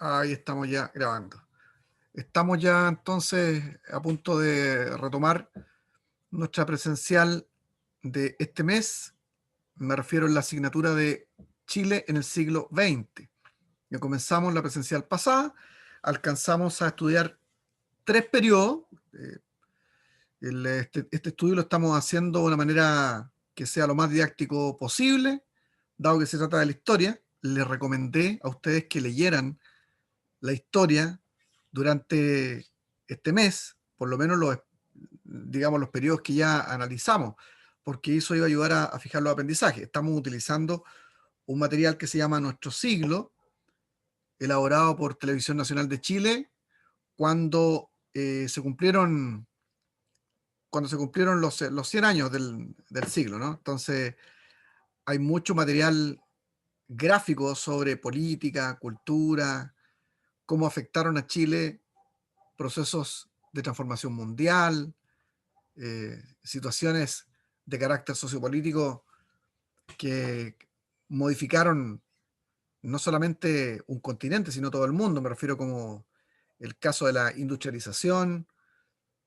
Ahí estamos ya grabando. Estamos ya entonces a punto de retomar nuestra presencial de este mes. Me refiero a la asignatura de Chile en el siglo XX. Ya comenzamos la presencial pasada, alcanzamos a estudiar 3 periodos. Este estudio lo estamos haciendo de una manera que sea lo más didáctico posible, dado que se trata de la historia. Les recomendé a ustedes que leyeran la historia durante este mes, por lo menos digamos, los periodos que ya analizamos, porque eso iba a ayudar a fijar los aprendizajes. Estamos utilizando un material que se llama Nuestro Siglo, elaborado por Televisión Nacional de Chile, cuando se cumplieron los 100 años del siglo, ¿no? Entonces, hay mucho material gráfico sobre política, cultura, cómo afectaron a Chile procesos de transformación mundial, situaciones de carácter sociopolítico que modificaron no solamente un continente, sino todo el mundo. Me refiero como el caso de la industrialización,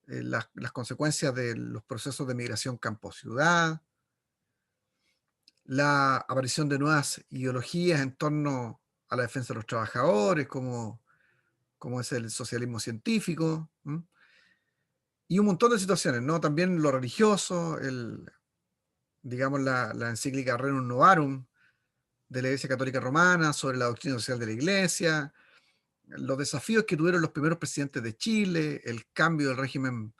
las consecuencias de los procesos de migración campo-ciudad, la aparición de nuevas ideologías en torno a la defensa de los trabajadores, como es el socialismo científico, ¿m? Y un montón de situaciones, ¿no? También lo religioso, digamos, la encíclica Rerum Novarum de la Iglesia Católica Romana sobre la doctrina social de la Iglesia, los desafíos que tuvieron los primeros presidentes de Chile, el cambio del régimen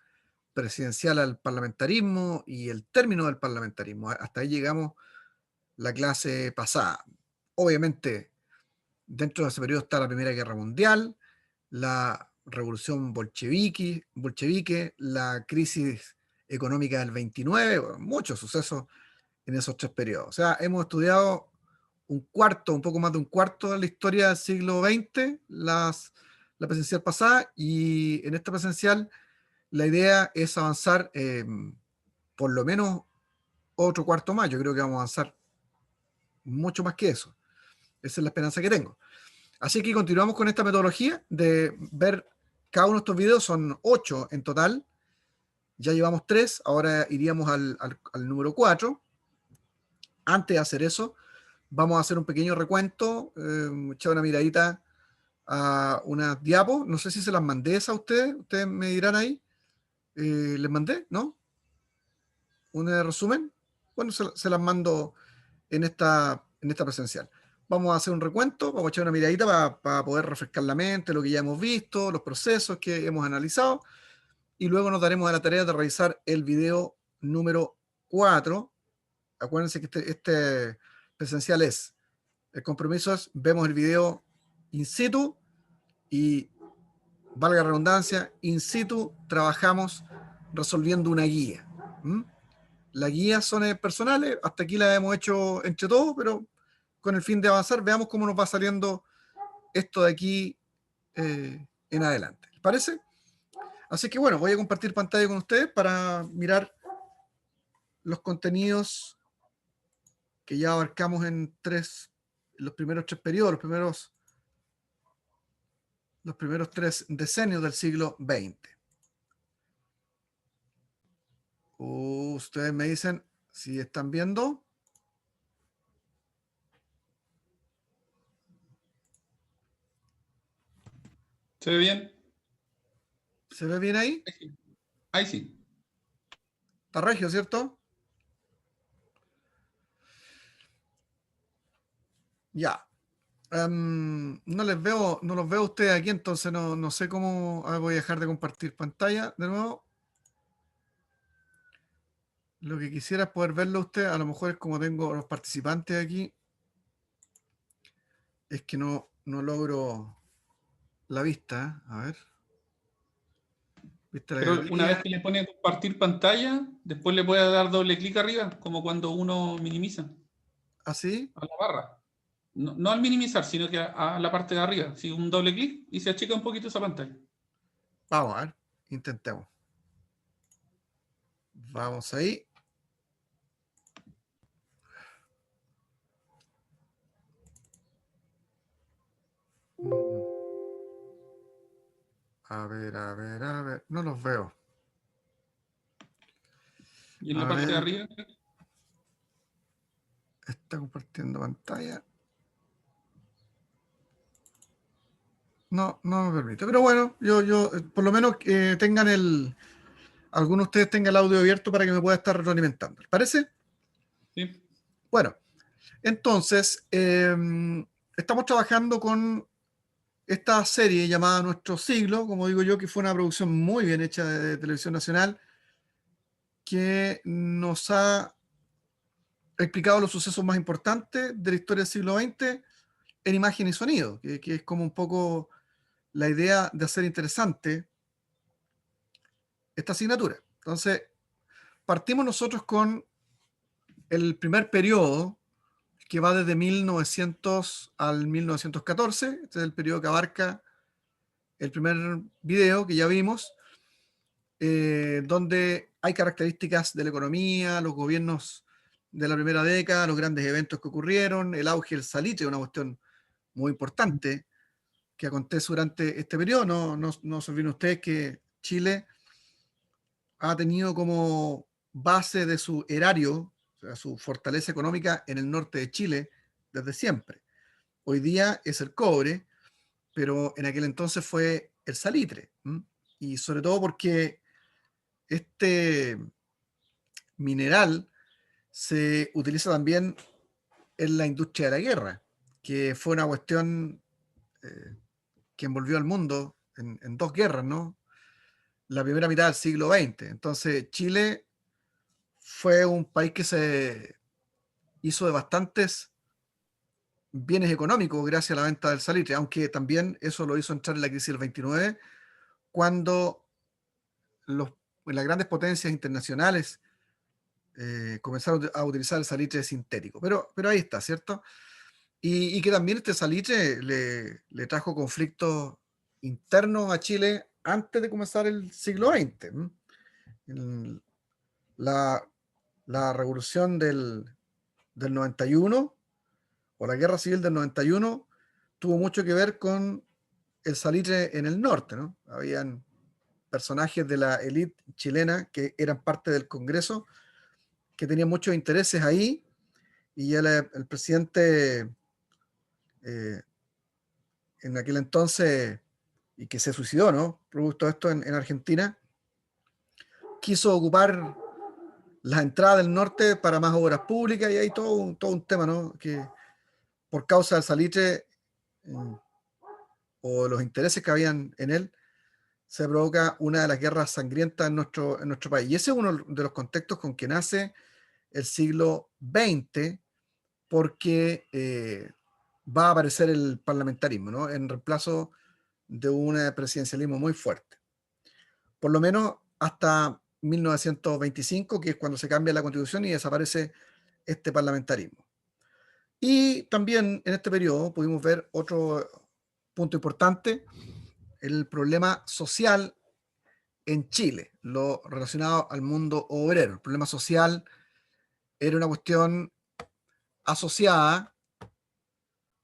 presidencial al parlamentarismo y el término del parlamentarismo. Hasta ahí llegamos la clase pasada. Obviamente, dentro de ese periodo está la Primera Guerra Mundial, la revolución bolchevique, la crisis económica del 29, bueno, muchos sucesos en esos 3 periodos. O sea, hemos estudiado un poco más de un cuarto de la historia del siglo XX, la presencial pasada, y en esta presencial la idea es avanzar por lo menos otro cuarto más. Yo creo que vamos a avanzar mucho más que eso. Esa es la esperanza que tengo. Así que continuamos con esta metodología de ver cada uno de estos videos, son 8 en total. Ya llevamos 3, ahora iríamos al número 4. Antes de hacer eso, vamos a hacer un pequeño recuento, echar una miradita a unas diapos. No sé si se las mandé a ustedes me dirán ahí. ¿Les mandé? ¿No? ¿Un resumen? Bueno, se las mando en esta presencial. Vamos a hacer un recuento, vamos a echar una miradita para poder refrescar la mente, lo que ya hemos visto, los procesos que hemos analizado, y luego nos daremos a la tarea de revisar el video número 4. Acuérdense que este presencial el compromiso es, vemos el video in situ y, valga la redundancia, in situ trabajamos resolviendo una guía. ¿Mm? Las guías son personales, hasta aquí las hemos hecho entre todos, pero con el fin de avanzar, veamos cómo nos va saliendo esto de aquí en adelante. ¿Les parece? Así que bueno, voy a compartir pantalla con ustedes para mirar los contenidos que ya abarcamos en los primeros 3 periodos, los primeros 3 decenios del siglo XX. Ustedes me dicen si están viendo. ¿Se ve bien? ¿Se ve bien ahí? Ahí sí. Ahí sí. Está regio, ¿cierto? Ya. No los veo a ustedes aquí, entonces no sé cómo. Voy a dejar de compartir pantalla de nuevo. Lo que quisiera es poder verlo a usted. A lo mejor es como tengo los participantes aquí. Es que no logro la vista. A ver. Vista la Pero una vez galería. que le pone compartir pantalla, después le puede dar doble clic arriba, como cuando uno minimiza Así. a la barra. No, no al minimizar, sino que a la parte de arriba. Si un doble clic y se achica un poquito esa pantalla. Vamos a ver. Intentemos. Vamos ahí. A ver, a ver, a ver. No los veo. Y en A la parte de ver, arriba, está compartiendo pantalla. No, no me permite. Pero bueno, yo por lo menos tengan algunos de ustedes tengan el audio abierto para que me pueda estar retroalimentando. ¿Les parece? ¿sí? Bueno, entonces, estamos trabajando con esta serie llamada Nuestro Siglo, como digo yo, que fue una producción muy bien hecha de Televisión Nacional, que nos ha explicado los sucesos más importantes de la historia del siglo XX en imagen y sonido, que es como un poco la idea de hacer interesante esta asignatura. Entonces, partimos nosotros con el primer periodo, que va desde 1900 al 1914. Este es el periodo que abarca el primer video que ya vimos, donde hay características de la economía, los gobiernos de la primera década, los grandes eventos que ocurrieron, el auge del salitre, una cuestión muy importante que acontece durante este periodo. No se olviden ustedes que Chile ha tenido como base de su erario, o sea, su fortaleza económica en el norte de Chile desde siempre. Hoy día es el cobre, pero en aquel entonces fue el salitre. ¿M? Y sobre todo porque este mineral se utiliza también en la industria de la guerra, que fue una cuestión eh, que envolvió al mundo en dos guerras, ¿no? La primera mitad del siglo XX. Entonces, Chile fue un país que se hizo de bastantes bienes económicos gracias a la venta del salitre, aunque también eso lo hizo entrar en la crisis del 29, cuando los, las grandes potencias internacionales comenzaron a utilizar el salitre sintético. Pero ahí está, ¿cierto? Y que también este salitre le trajo conflictos internos a Chile antes de comenzar el siglo XX. El- la, la revolución del 91 o la guerra civil del 91 tuvo mucho que ver con el salitre en el norte, ¿no? Habían personajes de la élite chilena que eran parte del Congreso, que tenían muchos intereses ahí, y el presidente eh, en aquel entonces, y que se suicidó, ¿no? Producto de esto en Argentina, quiso ocupar las entradas del norte para más obras públicas, y hay todo un tema, ¿no? Que por causa del salitre o los intereses que habían en él, se provoca una de las guerras sangrientas en nuestro país. Y ese es uno de los contextos con que nace el siglo XX, porque va a aparecer el parlamentarismo, ¿no? En reemplazo de un presidencialismo muy fuerte. Por lo menos hasta 1925, que es cuando se cambia la constitución y desaparece este parlamentarismo. Y también en este periodo pudimos ver otro punto importante, el problema social en Chile, lo relacionado al mundo obrero. El problema social era una cuestión asociada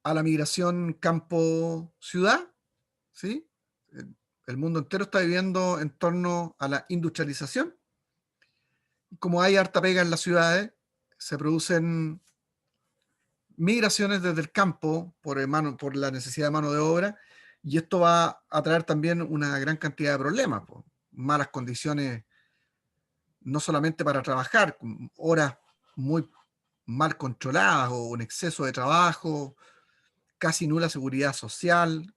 a la migración campo-ciudad, ¿sí? El mundo entero está viviendo en torno a la industrialización. Como hay harta pega en las ciudades, se producen migraciones desde el campo por la necesidad de mano de obra, y esto va a traer también una gran cantidad de problemas, po. Malas condiciones, no solamente para trabajar, horas muy mal controladas o un exceso de trabajo, casi nula seguridad social,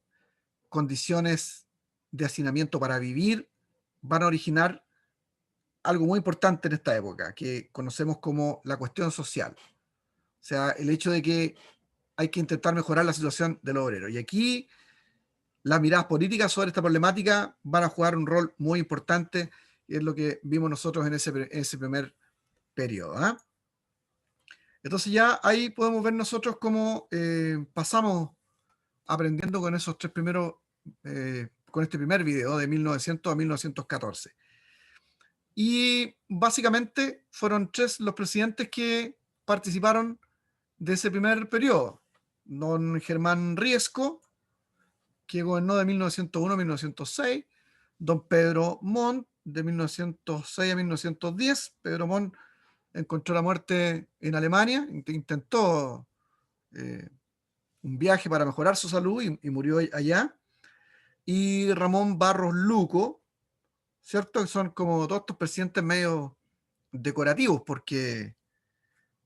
condiciones de hacinamiento para vivir, van a originar algo muy importante en esta época, que conocemos como la cuestión social. O sea, el hecho de que hay que intentar mejorar la situación del obrero. Y aquí las miradas políticas sobre esta problemática van a jugar un rol muy importante, y es lo que vimos nosotros en ese primer periodo. ¿Eh? Entonces ya ahí podemos ver nosotros cómo pasamos aprendiendo con esos tres primeros, con este primer video de 1900 a 1914. Y básicamente fueron tres los presidentes que participaron de ese primer periodo. Don Germán Riesco, que gobernó de 1901 a 1906, don Pedro Montt, de 1906 a 1910. Pedro Montt encontró la muerte en Alemania, intentó un viaje para mejorar su salud y murió allá. Y Ramón Barros Luco, ¿cierto? Que son como todos estos presidentes medio decorativos, porque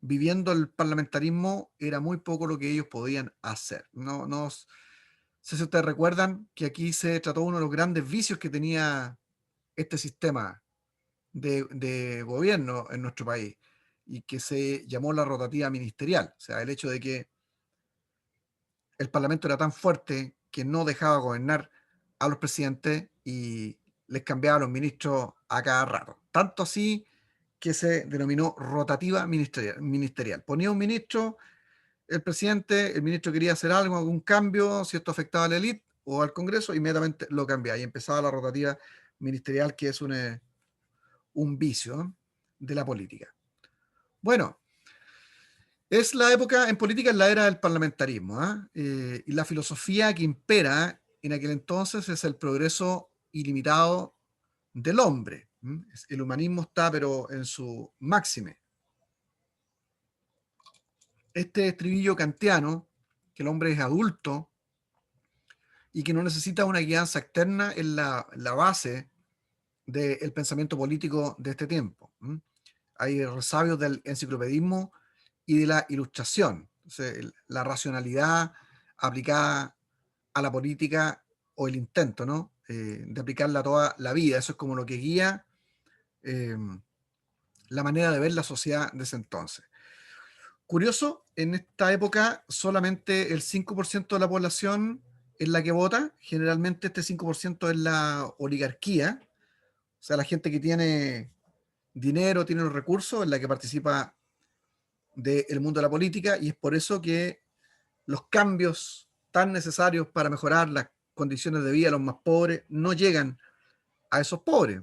viviendo el parlamentarismo era muy poco lo que ellos podían hacer. No sé si ustedes recuerdan que aquí se trató uno de los grandes vicios que tenía este sistema de gobierno en nuestro país, y que se llamó la rotativa ministerial. O sea, el hecho de que el Parlamento era tan fuerte que no dejaba gobernar a los presidentes y les cambiaba a los ministros a cada rato. Tanto así que se denominó rotativa ministerial. Ponía un ministro, el ministro quería hacer algo, algún cambio, si esto afectaba a la élite o al Congreso, inmediatamente lo cambiaba y empezaba la rotativa ministerial, que es un vicio, ¿no?, de la política. Bueno, es la época, en política es la era del parlamentarismo, ¿ah? Y la filosofía que impera en aquel entonces es el progreso ilimitado del hombre. El humanismo está, pero en su máxime. Este estribillo kantiano, que el hombre es adulto y que no necesita una guianza externa, es la base del pensamiento político de este tiempo. Hay resabios del enciclopedismo y de la ilustración. Entonces, la racionalidad aplicada a la política, o el intento, ¿no?, de aplicarla a toda la vida. Eso es como lo que guía la manera de ver la sociedad de ese entonces. Curioso, en esta época solamente el 5% de la población es la que vota. Generalmente este 5% es la oligarquía, o sea, la gente que tiene dinero, tiene los recursos, es la que participa del mundo de la política, y es por eso que los cambios tan necesarios para mejorar las condiciones de vida de los más pobres no llegan a esos pobres,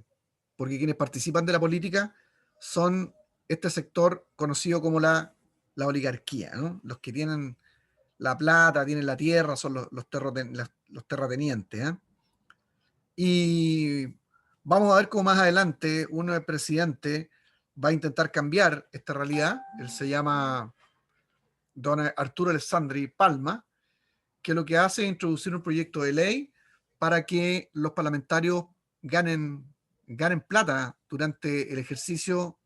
porque quienes participan de la política son este sector conocido como la oligarquía, ¿no? Los que tienen la plata, tienen la tierra, son los terratenientes, ¿eh? Y vamos a ver cómo más adelante uno, el presidente, va a intentar cambiar esta realidad. Él se llama don Arturo Alessandri Palma, que lo que hace es introducir un proyecto de ley para que los parlamentarios ganen plata durante el ejercicio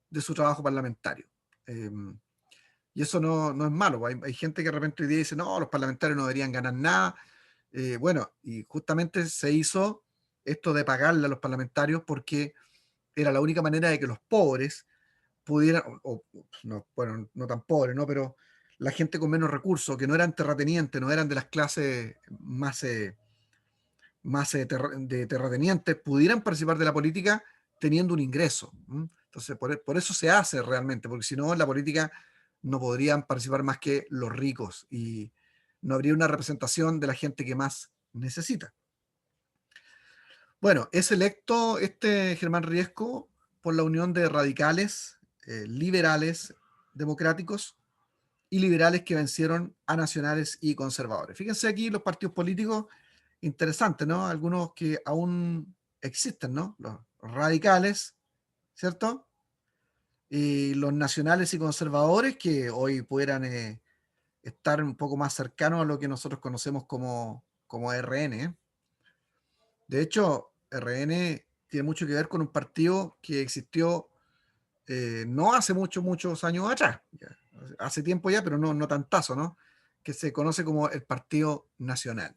de su trabajo parlamentario. Eh, y eso no es malo. Hay gente que de repente hoy día dice, no, los parlamentarios no deberían ganar nada. Bueno, y justamente se hizo esto de pagarle a los parlamentarios porque era la única manera de que los pobres pudieran, no, bueno, no tan pobres, ¿no?, pero la gente con menos recursos, que no eran terratenientes, no eran de las clases de terratenientes, pudieran participar de la política teniendo un ingreso. Entonces, por eso se hace realmente, porque si no, en la política no podrían participar más que los ricos y no habría una representación de la gente que más necesita. Bueno, es electo este Germán Riesco por la unión de radicales, liberales, democráticos y liberales que vencieron a nacionales y conservadores. Fíjense aquí los partidos políticos interesantes, ¿no? Algunos que aún existen, ¿no? Los radicales, ¿cierto? Y los nacionales y conservadores, que hoy pudieran estar un poco más cercanos a lo que nosotros conocemos como RN, ¿eh? De hecho, RN tiene mucho que ver con un partido que existió no hace muchos años atrás, ya, hace tiempo ya, pero no tantazo, ¿no?, que se conoce como el Partido Nacional.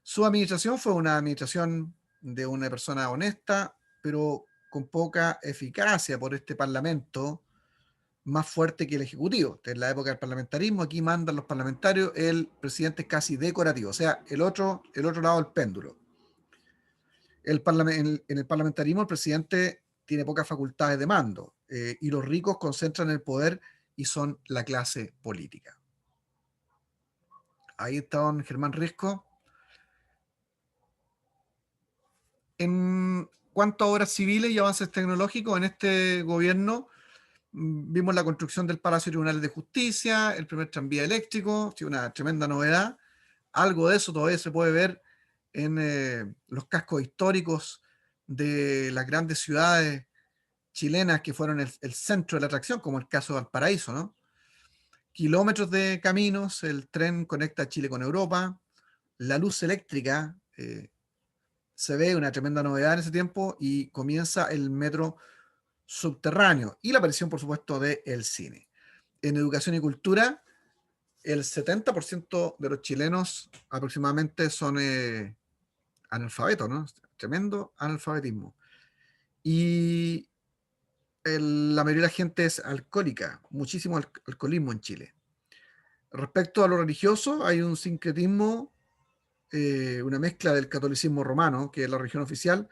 Su administración fue una administración de una persona honesta, pero con poca eficacia por este Parlamento más fuerte que el Ejecutivo. En la época del parlamentarismo, aquí mandan los parlamentarios, el presidente es casi decorativo, o sea, el otro lado del péndulo. En el parlamentarismo el presidente tiene pocas facultades de mando, y los ricos concentran el poder y son la clase política. Ahí está don Germán Riesco. En cuanto a obras civiles y avances tecnológicos, en este gobierno vimos la construcción del Palacio de Tribunales de Justicia, el primer tranvía eléctrico, sí, una tremenda novedad. Algo de eso todavía se puede ver en los cascos históricos de las grandes ciudades chilenas que fueron el centro de la atracción, como el caso de Valparaíso, ¿no? Kilómetros de caminos, el tren conecta Chile con Europa, la luz eléctrica se ve una tremenda novedad en ese tiempo y comienza el metro subterráneo y la aparición, por supuesto, del cine. En educación y cultura, el 70% de los chilenos aproximadamente son analfabetos, ¿no? Tremendo analfabetismo. Y la mayoría de la gente es alcohólica, muchísimo alcoholismo en Chile. Respecto a lo religioso, hay un sincretismo, una mezcla del catolicismo romano, que es la religión oficial,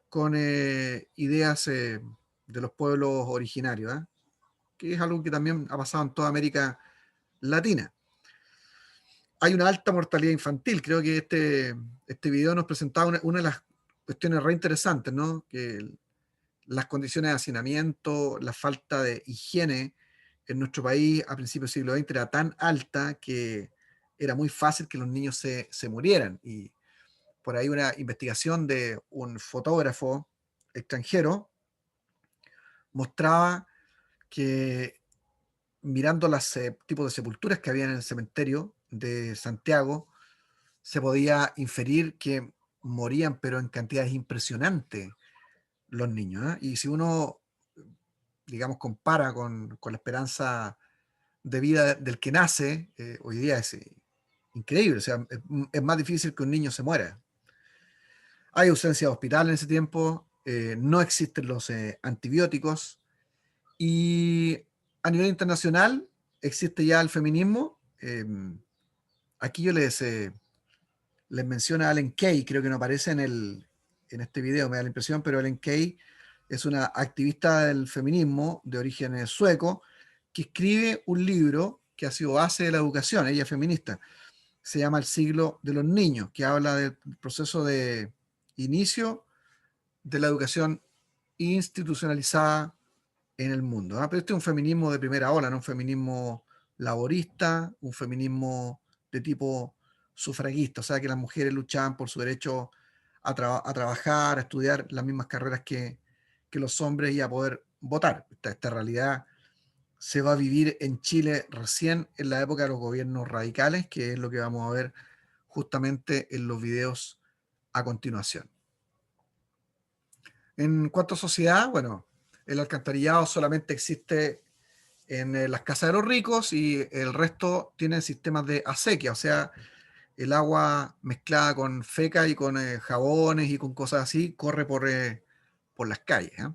con ideas de los pueblos originarios, ¿eh? Que es algo que también ha pasado en toda América Latina. Hay una alta mortalidad infantil. Creo que este video nos presentaba una de las cuestiones re interesantes, ¿no? Que las condiciones de hacinamiento, la falta de higiene en nuestro país a principios del siglo XX era tan alta que era muy fácil que los niños se murieran. Y por ahí una investigación de un fotógrafo extranjero mostraba que mirando los tipos de sepulturas que había en el cementerio de Santiago, se podía inferir que morían, pero en cantidades impresionantes los niños, ¿eh? Y si uno, digamos, compara con la esperanza de vida del que nace, hoy día es increíble, o sea, es más difícil que un niño se muera. Hay ausencia de hospital en ese tiempo, no existen los antibióticos y a nivel internacional existe ya el feminismo. Aquí yo les menciono a Ellen Key, creo que no aparece en este video, me da la impresión, pero Ellen Key es una activista del feminismo de origen sueco que escribe un libro que ha sido base de la educación, ella es feminista, se llama El siglo de los niños, que habla del proceso de inicio de la educación institucionalizada en el mundo, ¿ah? Pero este es un feminismo de primera ola, no un feminismo laborista, un feminismo de tipo sufragista, o sea que las mujeres luchaban por su derecho a trabajar, a estudiar las mismas carreras que los hombres y a poder votar. Esta realidad se va a vivir en Chile recién en la época de los gobiernos radicales, que es lo que vamos a ver justamente en los videos a continuación. En cuanto a sociedad, bueno, el alcantarillado solamente existe en las casas de los ricos y el resto tienen sistemas de acequia, o sea, el agua mezclada con feca y con jabones y con cosas así corre por las calles, ¿eh?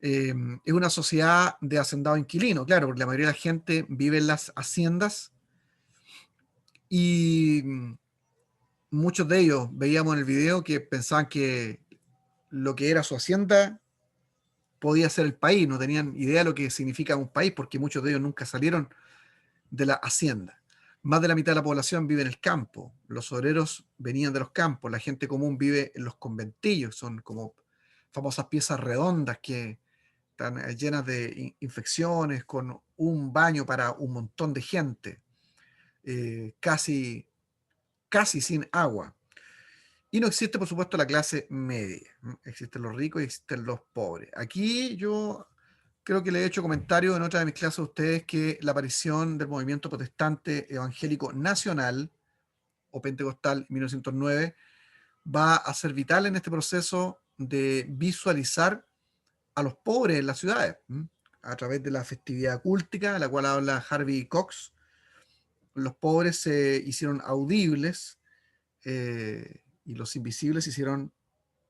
Es una sociedad de hacendado inquilino, claro, porque la mayoría de la gente vive en las haciendas y muchos de ellos veíamos en el video que pensaban que lo que era su hacienda podía ser el país, no tenían idea de lo que significa un país, porque muchos de ellos nunca salieron de la hacienda. Más de la mitad de la población vive en el campo, los obreros venían de los campos, la gente común vive en los conventillos, son como famosas piezas redondas que están llenas de infecciones, con un baño para un montón de gente, casi, casi sin agua. Y no existe, por supuesto, la clase media. Existen los ricos y existen los pobres. Aquí yo creo que le he hecho comentario en otra de mis clases a ustedes que la aparición del movimiento protestante evangélico nacional o pentecostal 1909 va a ser vital en este proceso de visualizar a los pobres en las ciudades, a través de la festividad cultica, de la cual habla Harvey Cox. Los pobres se hicieron audibles y los invisibles se hicieron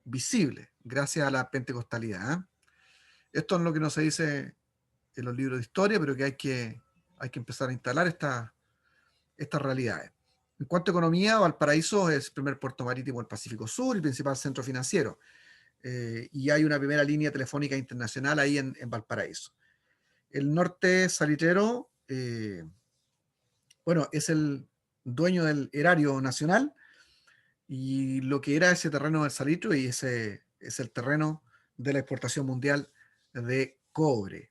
visibles gracias a la pentecostalidad, ¿eh? Esto es lo que no se dice en los libros de historia, pero que hay que empezar a instalar estas realidades. En cuanto a economía, Valparaíso es el primer puerto marítimo del Pacífico Sur y principal centro financiero. Y hay una primera línea telefónica internacional ahí en Valparaíso. El norte salitrero, bueno, es el dueño del erario nacional y lo que era ese terreno del salitre y ese es el terreno de la exportación mundial de cobre.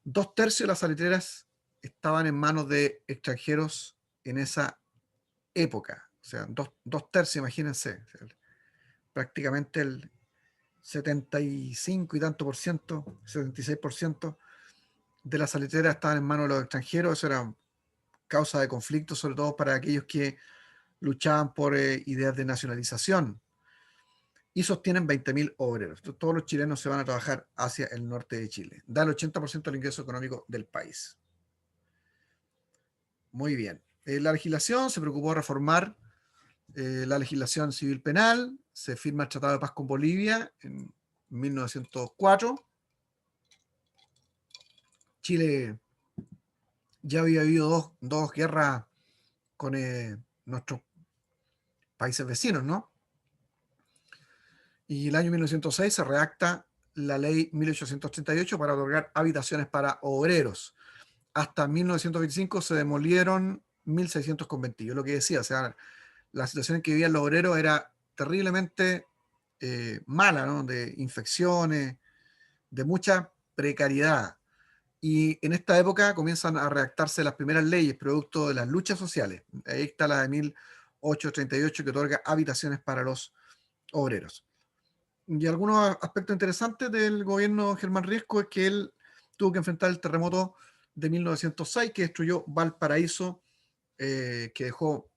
2/3 de las salitreras estaban en manos de extranjeros en esa época. O sea, dos tercios, imagínense, prácticamente el 75 y tanto por ciento, 76% de las salitreras estaban en manos de los extranjeros. Eso era causa de conflicto, sobre todo para aquellos que luchaban por ideas de nacionalización, y sostienen 20.000 obreros. Todos los chilenos se van a trabajar hacia el norte de Chile. Da el 80% del ingreso económico del país. Muy bien. La legislación se preocupó de reformar la legislación civil penal. Se firma el Tratado de Paz con Bolivia en 1904. Chile ya había habido dos guerras con nuestros países vecinos, ¿no? Y el año 1906 se redacta la ley 1838 para otorgar habitaciones para obreros. Hasta 1925 se demolieron 1.600 conventillos. Lo que decía, o sea, la situación en que vivían los obreros era terriblemente mala, ¿no? De infecciones, de mucha precariedad. Y en esta época comienzan a redactarse las primeras leyes producto de las luchas sociales. Ahí está la de 1838 que otorga habitaciones para los obreros. Y algunos aspectos interesantes del gobierno de Germán Riesco es que él tuvo que enfrentar el terremoto de 1906 que destruyó Valparaíso, que dejó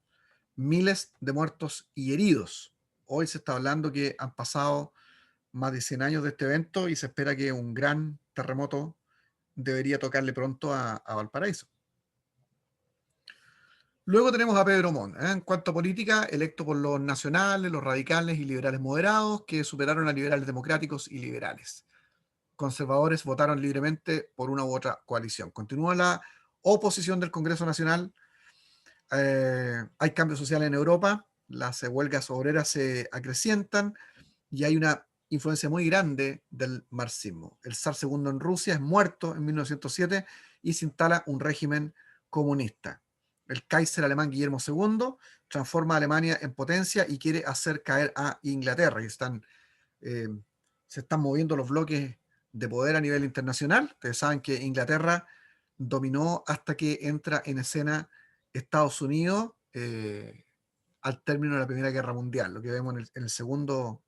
miles de muertos y heridos. Hoy se está hablando que han pasado más de 100 años de este evento y se espera que un gran terremoto debería tocarle pronto a Valparaíso. Luego tenemos a Pedro Montt, en cuanto a política, electo por los nacionales, los radicales y liberales moderados, que superaron a liberales democráticos y liberales. Conservadores votaron libremente por una u otra coalición. Continúa la oposición del Congreso Nacional. Hay cambios sociales en Europa, las huelgas obreras se acrecientan y hay una influencia muy grande del marxismo. El zar segundo en Rusia es muerto en 1907 y se instala un régimen comunista. El Kaiser alemán Guillermo II transforma a Alemania en potencia y quiere hacer caer a Inglaterra. Y se están moviendo los bloques de poder a nivel internacional. Ustedes saben que Inglaterra dominó hasta que entra en escena Estados Unidos al término de la Primera Guerra Mundial, lo que vemos en el segundo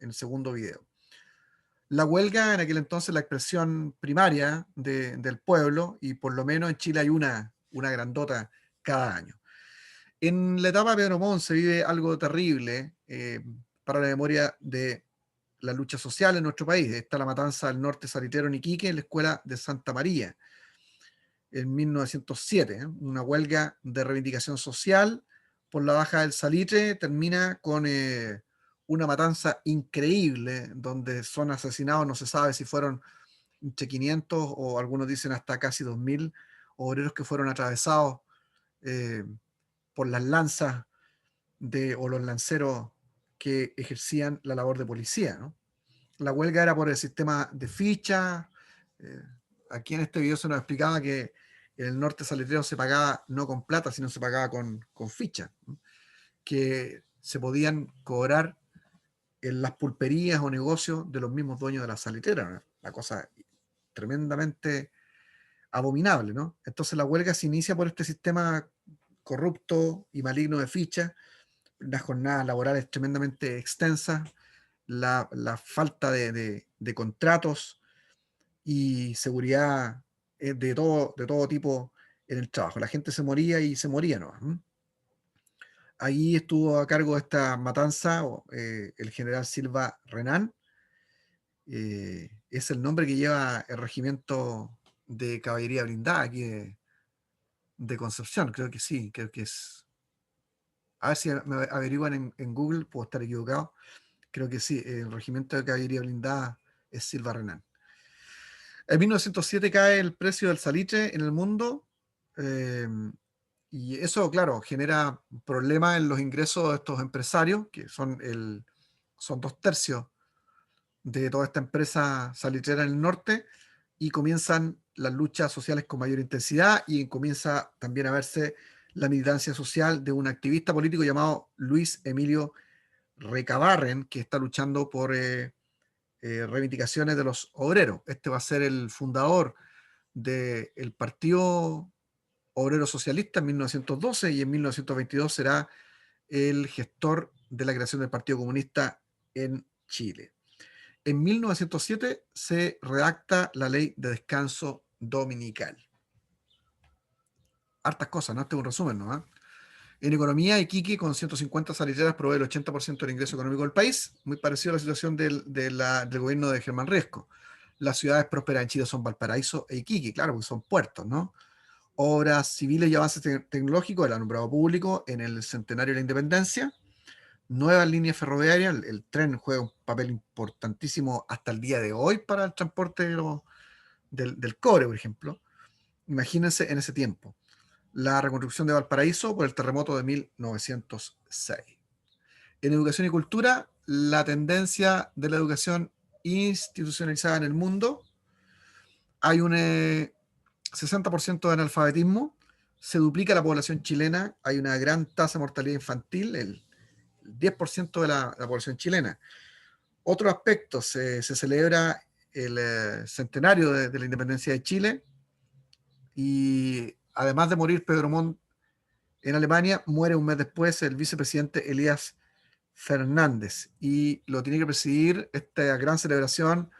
video. La huelga en aquel entonces la expresión primaria del pueblo, y por lo menos en Chile hay una grandota cada año. En la etapa de Pedro Montt se vive algo terrible para la memoria de la lucha social en nuestro país. Está la matanza del norte salitero en Iquique, en la escuela de Santa María, en 1907. Una huelga de reivindicación social por la baja del salitre termina con una matanza increíble, donde son asesinados, no se sabe si fueron entre 500 o algunos dicen hasta casi 2.000 obreros que fueron atravesados eh, por las lanzas o los lanceros que ejercían la labor de policía, ¿no? La huelga era por el sistema de ficha. eh, Aquí en este video se nos explicaba que en el norte salitrero se pagaba no con plata, sino se pagaba con ficha, ¿no? Que se podían cobrar en las pulperías o negocios de los mismos dueños de la salitrera, ¿no? Una cosa tremendamente abominable, ¿no? Entonces la huelga se inicia por este sistema corrupto y maligno de fichas, las jornadas laborales tremendamente extensas, la falta de contratos y seguridad de todo tipo en el trabajo. La gente se moría y se moría, ¿no? Ahí estuvo a cargo de esta matanza el general Silva Renán. Es el nombre que lleva el regimiento de caballería blindada aquí de Concepción. Creo que sí, creo que es. A ver si me averiguan en Google, puedo estar equivocado. Creo que sí, el regimiento de caballería blindada es Silva Renán. En 1907 cae el precio del salitre en el mundo, eh, y eso, claro, genera problemas en los ingresos de estos empresarios, que son 2/3 de toda esta empresa salitrera en el norte, y comienzan las luchas sociales con mayor intensidad y comienza también a verse la militancia social de un activista político llamado Luis Emilio Recabarren, que está luchando por reivindicaciones de los obreros. Este va a ser el fundador del Partido Obrero Socialista en 1912 y en 1922 será el gestor de la creación del Partido Comunista en Chile. En 1907 se redacta la Ley de Descanso Dominical. Hartas cosas, ¿no? Este es un resumen, ¿no? En economía, Iquique, con 150 salitrera, provee el 80% del ingreso económico del país, muy parecido a la situación del gobierno de Germán Riesco. Las ciudades prósperas en Chile son Valparaíso e Iquique, claro, porque son puertos, ¿no? Obras civiles y avances tecnológicos, el alumbrado público en el centenario de la independencia, nuevas líneas ferroviarias, el tren juega un papel importantísimo hasta el día de hoy para el transporte del cobre, por ejemplo. Imagínense en ese tiempo. La reconstrucción de Valparaíso por el terremoto de 1906. En educación y cultura, la tendencia de la educación institucionalizada en el mundo, hay un 60% de analfabetismo, se duplica la población chilena, hay una gran tasa de mortalidad infantil, el 10% de la población chilena. Otro aspecto, se celebra el centenario de la independencia de Chile, y además de morir Pedro Montt en Alemania, muere un mes después el vicepresidente Elías Fernández, y lo tiene que presidir esta gran celebración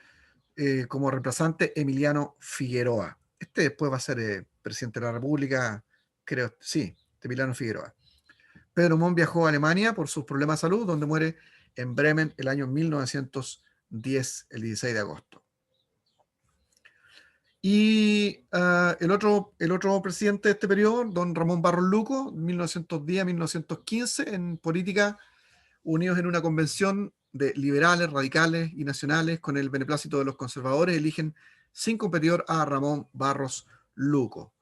como reemplazante Emiliano Figueroa. Este después va a ser presidente de la República, creo, sí, Emiliano Figueroa. Pedro Montt viajó a Alemania por sus problemas de salud, donde muere en Bremen el año 1910, el 16 de agosto. Y el otro presidente de este periodo, don Ramón Barros Luco, 1910 a 1915, en política, unidos en una convención de liberales, radicales y nacionales, con el beneplácito de los conservadores, eligen sin competidor a Ramón Barros Luco.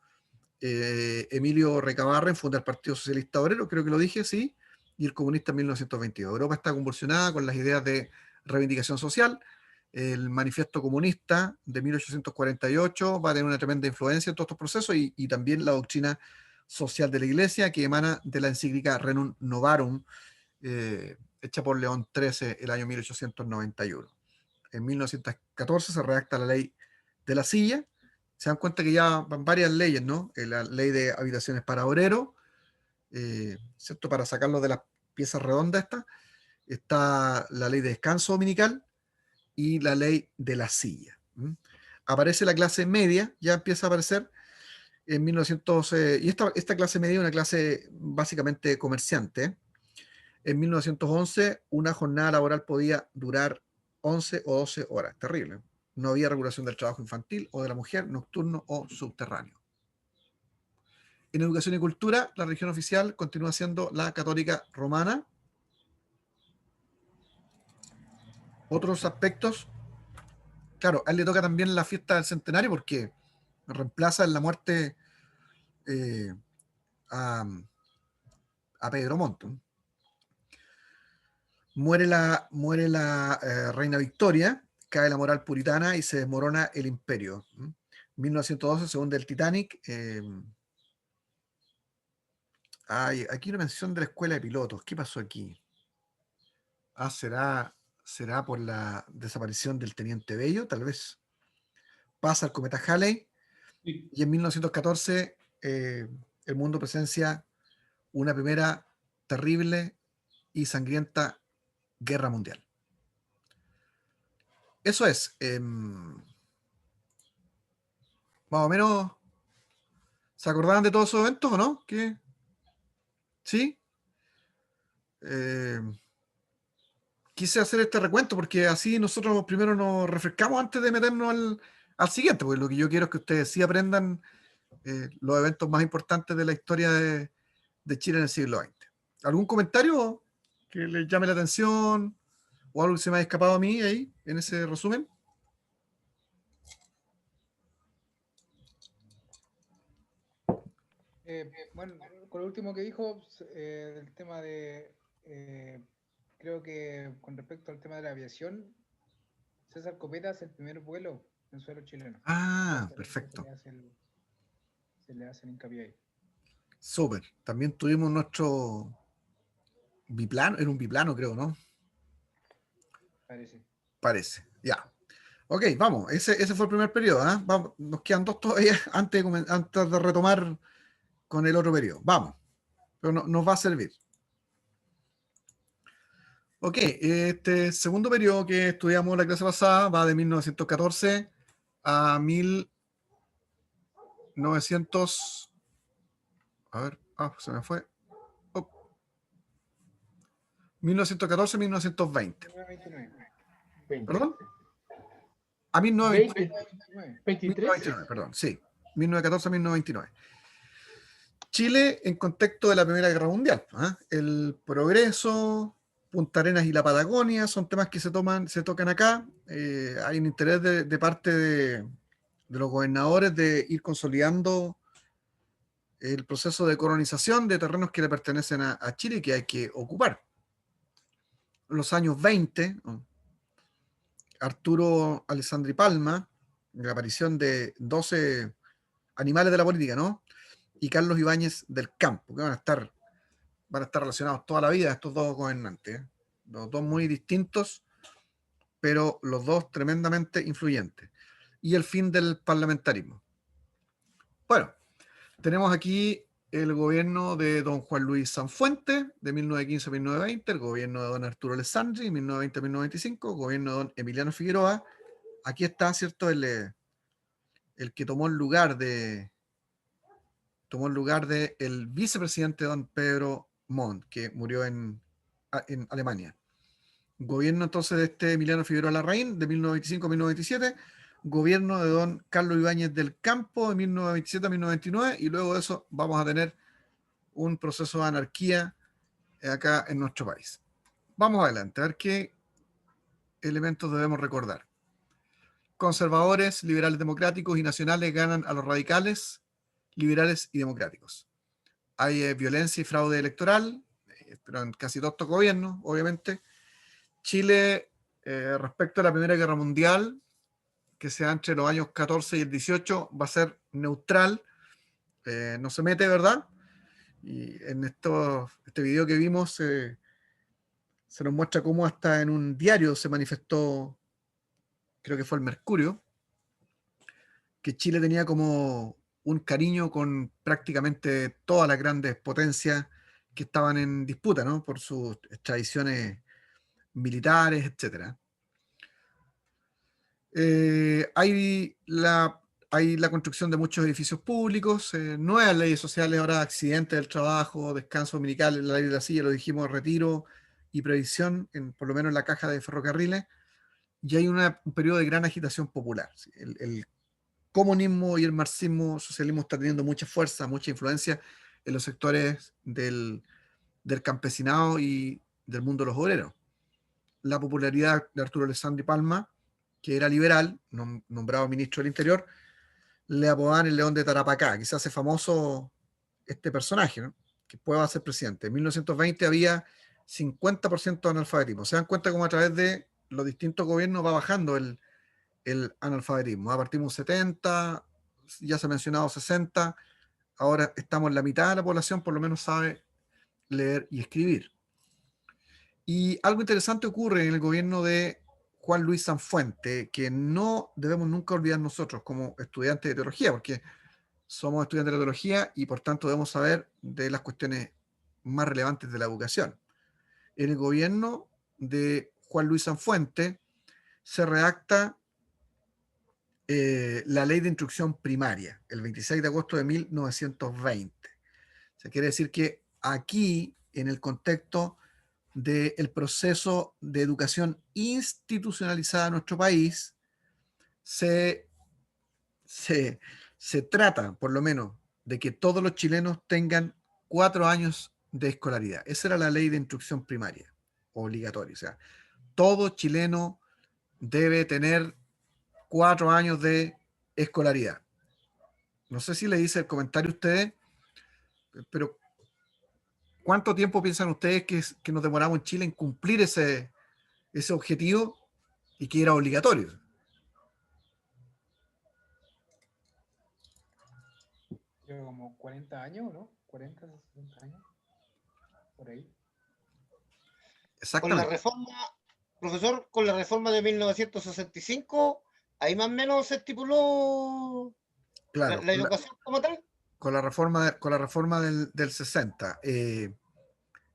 Emilio Recabarren funda el Partido Socialista Obrero, creo que lo dije, sí, y el comunista en 1922. Europa está convulsionada con las ideas de reivindicación social. El manifiesto comunista de 1848 va a tener una tremenda influencia en todos estos procesos, y también la doctrina social de la Iglesia, que emana de la encíclica Renum Novarum, hecha por León XIII el año 1891. En 1914 se redacta la ley de la silla. Se dan cuenta que ya van varias leyes, ¿no? La ley de habitaciones para obreros, ¿cierto? Para sacarlo de las piezas redondas estas. Está la ley de descanso dominical y la ley de la silla. Aparece la clase media, ya empieza a aparecer en 1900, y esta clase media es una clase básicamente comerciante. En 1911, una jornada laboral podía durar 11 o 12 horas. Terrible. No había regulación del trabajo infantil o de la mujer, nocturno o subterráneo. En educación y cultura, la religión oficial continúa siendo la católica romana. Otros aspectos, claro, a él le toca también la fiesta del centenario, porque reemplaza en la muerte eh, a, a Pedro Montt. Muere la reina Victoria, cae la moral puritana y se desmorona el imperio. 1912 se hunde el Titanic. Hay aquí una mención de la escuela de pilotos. ¿Qué pasó aquí? ¿Será por la desaparición del teniente Bello? Tal vez. Pasa el cometa Halley, Sí. y en 1914 el mundo presencia una primera terrible y sangrienta guerra mundial. Eso es. Más o menos, ¿se acordaban de todos esos eventos o no? ¿Qué? ¿Sí? Eh, Quise hacer este recuento porque así nosotros primero nos refrescamos antes de meternos al siguiente, porque lo que yo quiero es que ustedes sí aprendan los eventos más importantes de la historia de Chile en el siglo XX. ¿Algún comentario que les llame la atención o algo que se me ha escapado a mí ahí en ese resumen? Bueno, con lo último que dijo, el tema de, creo que con respecto al tema de la aviación, César Copeta hace el primer vuelo en suelo chileno. Ah, Por eso perfecto. se le hace el hincapié ahí. Súper. También tuvimos nuestro biplano, era un biplano creo, ¿no? Parece. Parece, ya. Ok, vamos, ese fue el primer periodo, ¿eh? Nos quedan dos todavía antes de retomar con el otro periodo. Vamos, pero nos va a servir. Ok, este segundo periodo que estudiamos la clase pasada va de 1914 a 1900. A ver, se me fue. Oh, 1914-1920. 1929. 20. ¿Perdón? A 1929. 20, 23. 1929, perdón, sí. 1914-1929. Chile en contexto de la Primera Guerra Mundial. ¿Ah? El progreso, Punta Arenas y la Patagonia son temas que se tocan acá. Hay un interés de parte de los gobernadores de ir consolidando el proceso de colonización de terrenos que le pertenecen a Chile y que hay que ocupar. En los años 20, ¿no? Arturo Alessandri Palma, la aparición de 12 animales de la política, ¿no? Y Carlos Ibáñez del Campo, que van a estar relacionados toda la vida estos dos gobernantes, ¿eh? Los dos muy distintos, pero los dos tremendamente influyentes. Y el fin del parlamentarismo. Bueno, tenemos aquí el gobierno de don Juan Luis Sanfuentes, de 1915 a 1920, el gobierno de don Arturo Alessandri, 1920 a 1925, gobierno de don Emiliano Figueroa. Aquí está, ¿cierto?, el que tomó el lugar de el vicepresidente don Pedro Montt, que murió en Alemania. Gobierno entonces de este Emiliano Figueroa Larraín, de 1925 a 1927, gobierno de don Carlos Ibáñez del Campo, de 1927 a 1929, y luego de eso vamos a tener un proceso de anarquía acá en nuestro país. Vamos adelante, a ver qué elementos debemos recordar. Conservadores, liberales democráticos y nacionales ganan a los radicales, liberales y democráticos. Hay violencia y fraude electoral, pero en casi todos estos gobiernos, obviamente. Chile, respecto a la Primera Guerra Mundial, que se da entre los años 14 y el 18, va a ser neutral, no se mete, ¿verdad? Y en este video que vimos se nos muestra cómo hasta en un diario se manifestó, creo que fue el Mercurio, que Chile tenía como un cariño con prácticamente todas las grandes potencias que estaban en disputa, ¿no? Por sus tradiciones militares, etcétera. Hay la construcción de muchos edificios públicos, nuevas leyes sociales, ahora accidentes del trabajo, descanso dominical, la ley de la silla, lo dijimos, retiro y previsión, por lo menos en la caja de ferrocarriles, y hay un periodo de gran agitación popular. ¿Sí? El comunismo y el marxismo, socialismo está teniendo mucha fuerza, mucha influencia en los sectores del campesinado y del mundo de los obreros. La popularidad de Arturo Alessandri Palma, que era liberal, nombrado ministro del Interior, le apodaban el León de Tarapacá, que se hace famoso este personaje, ¿no? Que pueda ser presidente. En 1920 había 50% de analfabetismo. Se dan cuenta cómo a través de los distintos gobiernos va bajando el analfabetismo. Partimos 70, ya se ha mencionado 60, ahora estamos en la mitad de la población, por lo menos sabe leer y escribir. Y algo interesante ocurre en el gobierno de Juan Luis Sanfuente, que no debemos nunca olvidar nosotros como estudiantes de teología, porque somos estudiantes de teología y por tanto debemos saber de las cuestiones más relevantes de la educación. En el gobierno de Juan Luis Sanfuente se redacta la ley de instrucción primaria, el 26 de agosto de 1920. O sea, quiere decir que aquí, en el contexto del proceso de educación institucionalizada en nuestro país, se trata, por lo menos, de que todos los chilenos tengan 4 años de escolaridad. Esa era la ley de instrucción primaria, obligatoria. O sea, todo chileno debe tener 4 años de escolaridad. No sé si le hice el comentario a ustedes, pero ¿cuánto tiempo piensan ustedes que nos demoramos en Chile en cumplir ese objetivo y que era obligatorio? Creo como 40 años, ¿no? 40, 60 años. Por ahí. Con la Exactamente. reforma, profesor, con la reforma de 1965, ahí más o menos se estipuló Claro, la educación como tal. con la reforma del 60.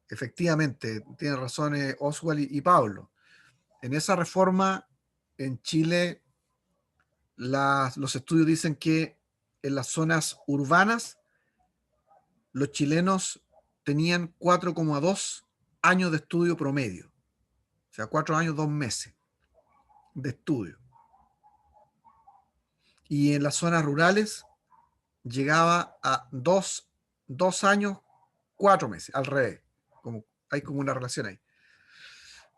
efectivamente, tienen razón Oswald y Pablo. En esa reforma en Chile, los estudios dicen que en las zonas urbanas los chilenos tenían 4,2 años de estudio promedio. O sea, 4 años, 2 meses de estudio. Y en las zonas rurales llegaba a 2 años, 4 meses, al revés. Hay como una relación ahí.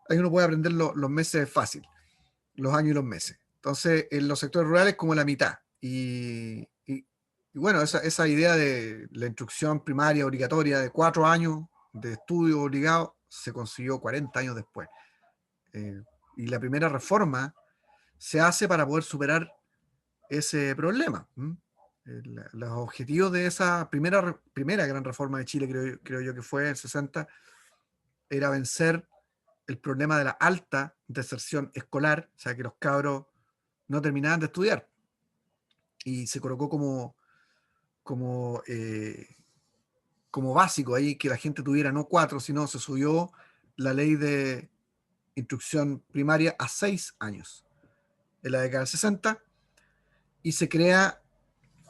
Ahí uno puede aprender los meses fácil, los años y los meses. Entonces, en los sectores rurales como la mitad. Y bueno, esa idea de la instrucción primaria obligatoria de 4 años de estudio obligado se consiguió 40 años después. Y la primera reforma se hace para poder superar ese problema. Los objetivos de esa primera gran reforma de Chile, creo yo que fue el 60, era vencer el problema de la alta deserción escolar, o sea, que los cabros no terminaban de estudiar. Y se colocó como básico ahí que la gente tuviera no 4, sino se subió la ley de instrucción primaria a 6 años en la década del 60 y se crea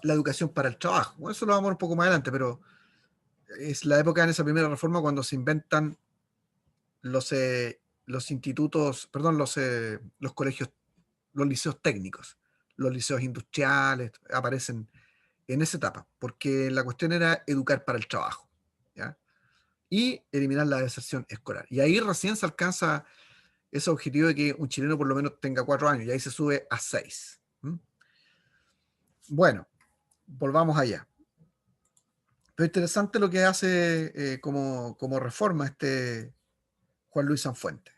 la educación para el trabajo. Bueno, eso lo vamos a ver un poco más adelante, pero es la época en esa primera reforma cuando se inventan los institutos, perdón, los colegios, los liceos técnicos, los liceos industriales, aparecen en esa etapa, porque la cuestión era educar para el trabajo, ¿ya? Y eliminar la deserción escolar. Y ahí recién se alcanza ese objetivo de que un chileno por lo menos tenga 4 años, y ahí se sube a 6. Bueno, volvamos allá. Pero interesante lo que hace como reforma Juan Luis Sanfuentes.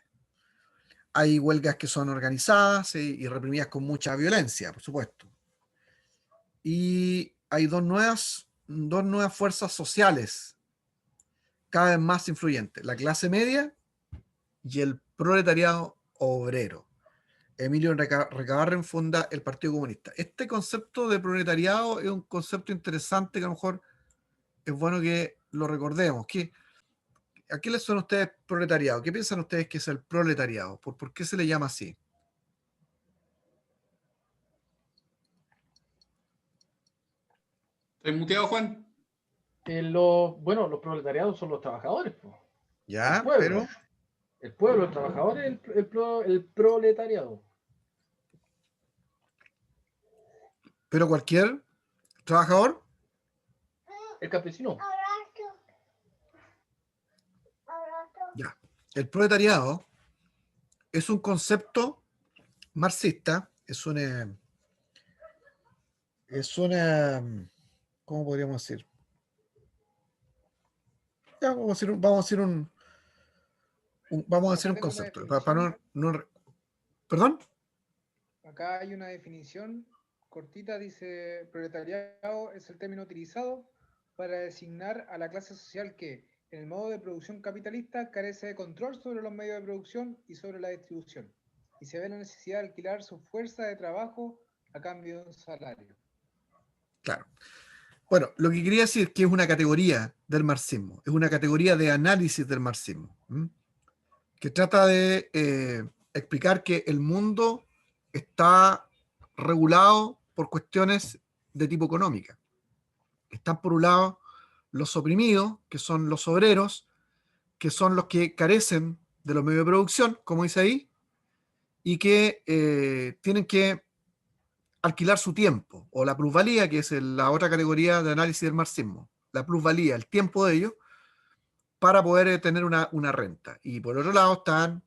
Hay huelgas que son organizadas y reprimidas con mucha violencia, por supuesto. Y hay dos nuevas fuerzas sociales cada vez más influyentes: la clase media y el proletariado obrero. Emilio Recabarren funda el Partido Comunista. Este concepto de proletariado es un concepto interesante que a lo mejor es bueno que lo recordemos. ¿A qué les suena a ustedes proletariado? ¿Qué piensan ustedes que es el proletariado? ¿Por qué se le llama así? ¿Estás muteado, Juan? Bueno, los proletariados son los trabajadores, po. Ya, El pueblo. pero... El pueblo, el trabajador es el proletariado. ¿Pero cualquier trabajador? El campesino. Ya. El proletariado es un concepto marxista, es una, ¿cómo podríamos decir? Ya, vamos a decir un concepto. ¿Perdón? Acá hay una definición cortita, dice: proletariado es el término utilizado para designar a la clase social que, en el modo de producción capitalista, carece de control sobre los medios de producción y sobre la distribución, y se ve la necesidad de alquilar su fuerza de trabajo a cambio de un salario. Claro. Bueno, lo que quería decir es que es una categoría del marxismo, es una categoría de análisis del marxismo, que trata de explicar que el mundo está regulado por cuestiones de tipo económica. Están por un lado los oprimidos, que son los obreros, que son los que carecen de los medios de producción, como dice ahí, y que tienen que alquilar su tiempo, o la plusvalía, que es la otra categoría de análisis del marxismo, la plusvalía, el tiempo de ellos, para poder tener una renta. Y por otro lado están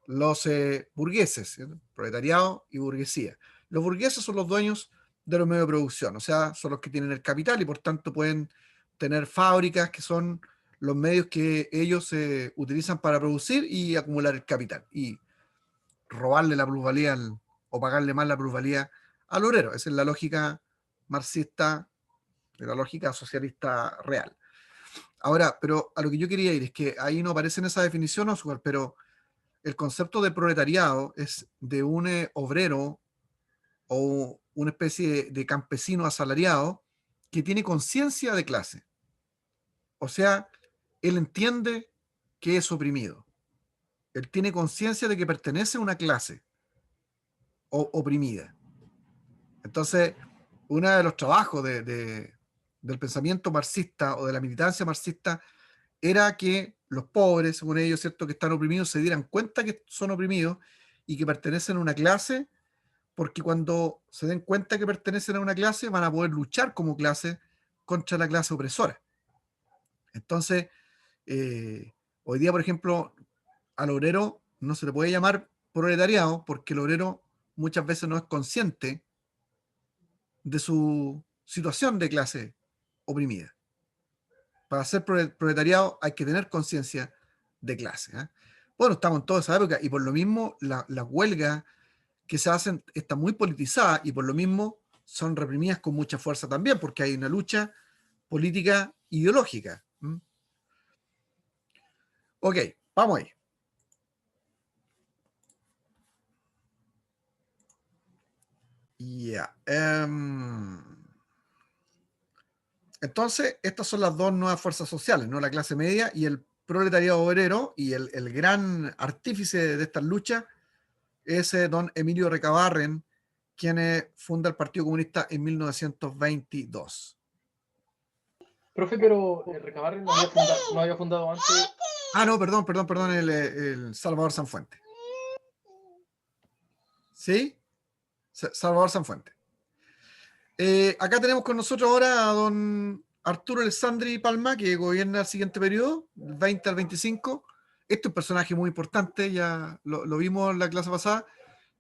los burgueses, ¿cierto? Proletariado y burguesía. Los burgueses son los dueños de los medios de producción, o sea, son los que tienen el capital y por tanto pueden tener fábricas que son los medios que ellos utilizan para producir y acumular el capital y robarle la plusvalía o pagarle más la plusvalía al obrero. Esa es la lógica marxista, la lógica socialista real. Ahora, pero a lo que yo quería ir es que ahí no aparece en esa definición, Oswald, pero el concepto de proletariado es de un obrero o una especie de campesino asalariado que tiene conciencia de clase. O sea, él entiende que es oprimido. Él tiene conciencia de que pertenece a una clase oprimida. Entonces, uno de los trabajos del pensamiento marxista o de la militancia marxista era que los pobres, según ellos, ¿cierto?, que están oprimidos, se dieran cuenta que son oprimidos y que pertenecen a una clase, porque cuando se den cuenta que pertenecen a una clase, van a poder luchar como clase contra la clase opresora. Entonces, hoy día, por ejemplo, al obrero no se le puede llamar proletariado porque el obrero muchas veces no es consciente de su situación de clase oprimida. Para ser proletariado hay que tener conciencia de clase, ¿eh? Bueno, estamos en toda esa época y por lo mismo las huelgas que se hacen están muy politizadas y por lo mismo son reprimidas con mucha fuerza también, porque hay una lucha política ideológica. Ok, vamos ahí. Ya. Entonces, estas son las dos nuevas fuerzas sociales, ¿no? La clase media y el proletariado obrero, y el gran artífice de estas luchas es don Emilio Recabarren, quien funda el Partido Comunista en 1922. Profe, pero el Recabarren no había fundado antes. Ah, no, perdón, el Salvador Sanfuente. ¿Sí? Salvador Sanfuente. Acá tenemos con nosotros ahora a don Arturo Alessandri Palma, que gobierna el siguiente periodo, del 20 al 25. Este es un personaje muy importante, ya lo vimos en la clase pasada.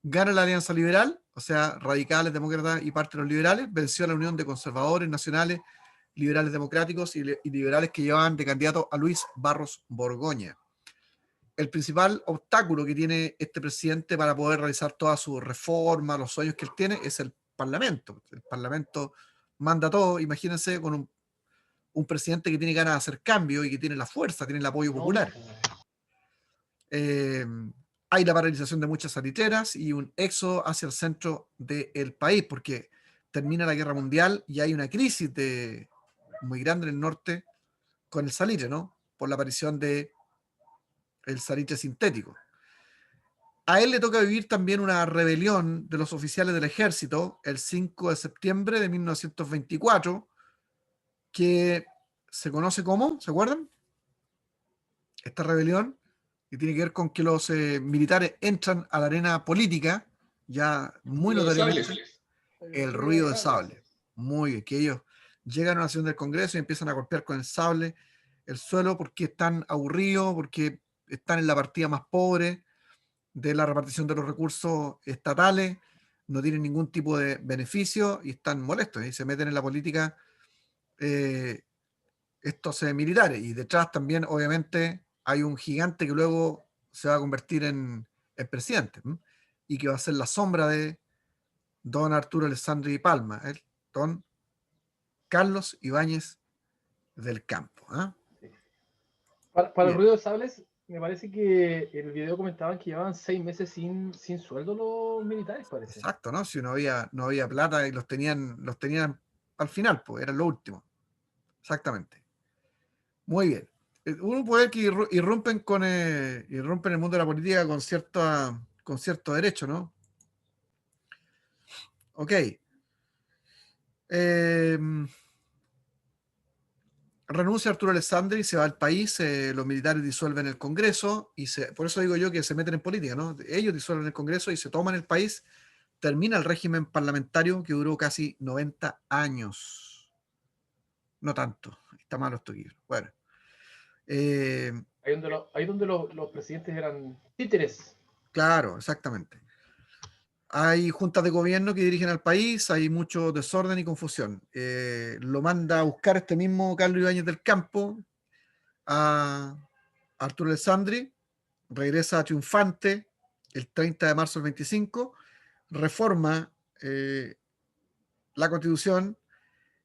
Gana la Alianza Liberal, o sea, radicales, demócratas y parte de los liberales. Venció a la Unión de Conservadores Nacionales, Liberales Democráticos y liberales que llevaban de candidato a Luis Barros Borgoña. El principal obstáculo que tiene este presidente para poder realizar todas sus reformas, los sueños que él tiene, es el Parlamento. El Parlamento manda todo. Imagínense con un presidente que tiene ganas de hacer cambio y que tiene la fuerza, tiene el apoyo popular. Hay la paralización de muchas salitreras y un éxodo hacia el centro del país, porque termina la guerra mundial y hay una crisis muy grande en el norte con el salitre, ¿no? Por la aparición del salitre sintético. A él le toca vivir también una rebelión de los oficiales del ejército el 5 de septiembre de 1924, que se conoce como, ¿se acuerdan? Esta rebelión, que tiene que ver con que los militares entran a la arena política, ya muy notoriamente, el ruido de sable. Muy bien, que ellos llegan a la sesión del Congreso y empiezan a golpear con el sable el suelo porque están aburridos, porque están en la partida más pobre de la repartición de los recursos estatales, no tienen ningún tipo de beneficio y están molestos y se meten en la política estos militares. Y detrás también, obviamente, hay un gigante que luego se va a convertir en presidente, ¿m? Y que va a ser la sombra de don Arturo Alessandri Palma, don Carlos Ibáñez del Campo. ¿Eh? Para el ruido de sables, me parece que el video comentaban que llevaban 6 meses sin sueldo los militares, parece. Exacto, ¿no? Si no había plata y los tenían al final, pues eran lo último. Exactamente. Muy bien. Un poder que irrumpen el mundo de la política con cierto derecho, ¿no? Ok. Renuncia Arturo Alessandri, se va al país, los militares disuelven el Congreso, y por eso digo yo que se meten en política, ¿no? Ellos disuelven el Congreso y se toman el país, termina el régimen parlamentario que duró casi 90 años. No tanto, está malo esto aquí. Bueno. Ahí donde los presidentes eran títeres. Claro, exactamente. Hay juntas de gobierno que dirigen al país, hay mucho desorden y confusión. Lo manda a buscar este mismo Carlos Ibáñez del Campo a Arturo Alessandri, regresa triunfante el 30 de marzo del 25, reforma la Constitución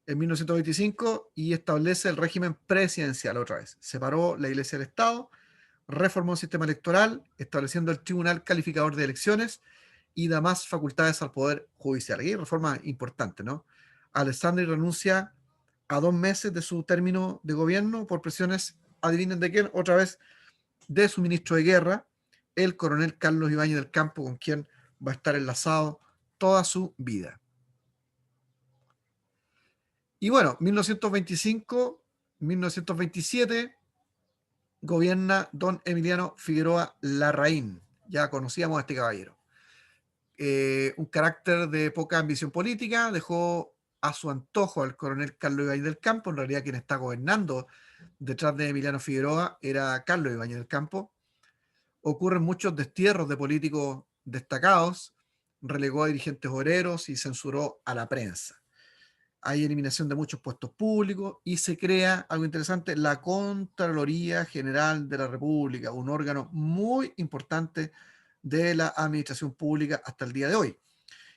en 1925 y establece el régimen presidencial otra vez. Separó la Iglesia del Estado, reformó el sistema electoral, estableciendo el Tribunal Calificador de Elecciones y da más facultades al Poder Judicial. Aquí reforma importante, ¿no? Alessandri renuncia a 2 meses de su término de gobierno por presiones, adivinen de quién, otra vez de su ministro de guerra, el coronel Carlos Ibáñez del Campo, con quien va a estar enlazado toda su vida. Y bueno, 1925, 1927, gobierna don Emiliano Figueroa Larraín. Ya conocíamos a este caballero. Un carácter de poca ambición política, dejó a su antojo al coronel Carlos Ibáñez del Campo. En realidad quien está gobernando detrás de Emiliano Figueroa era Carlos Ibáñez del Campo. Ocurren muchos destierros de políticos destacados, relegó a dirigentes obreros y censuró a la prensa. Hay eliminación de muchos puestos públicos y se crea, algo interesante, la Contraloría General de la República, un órgano muy importante de la administración pública hasta el día de hoy.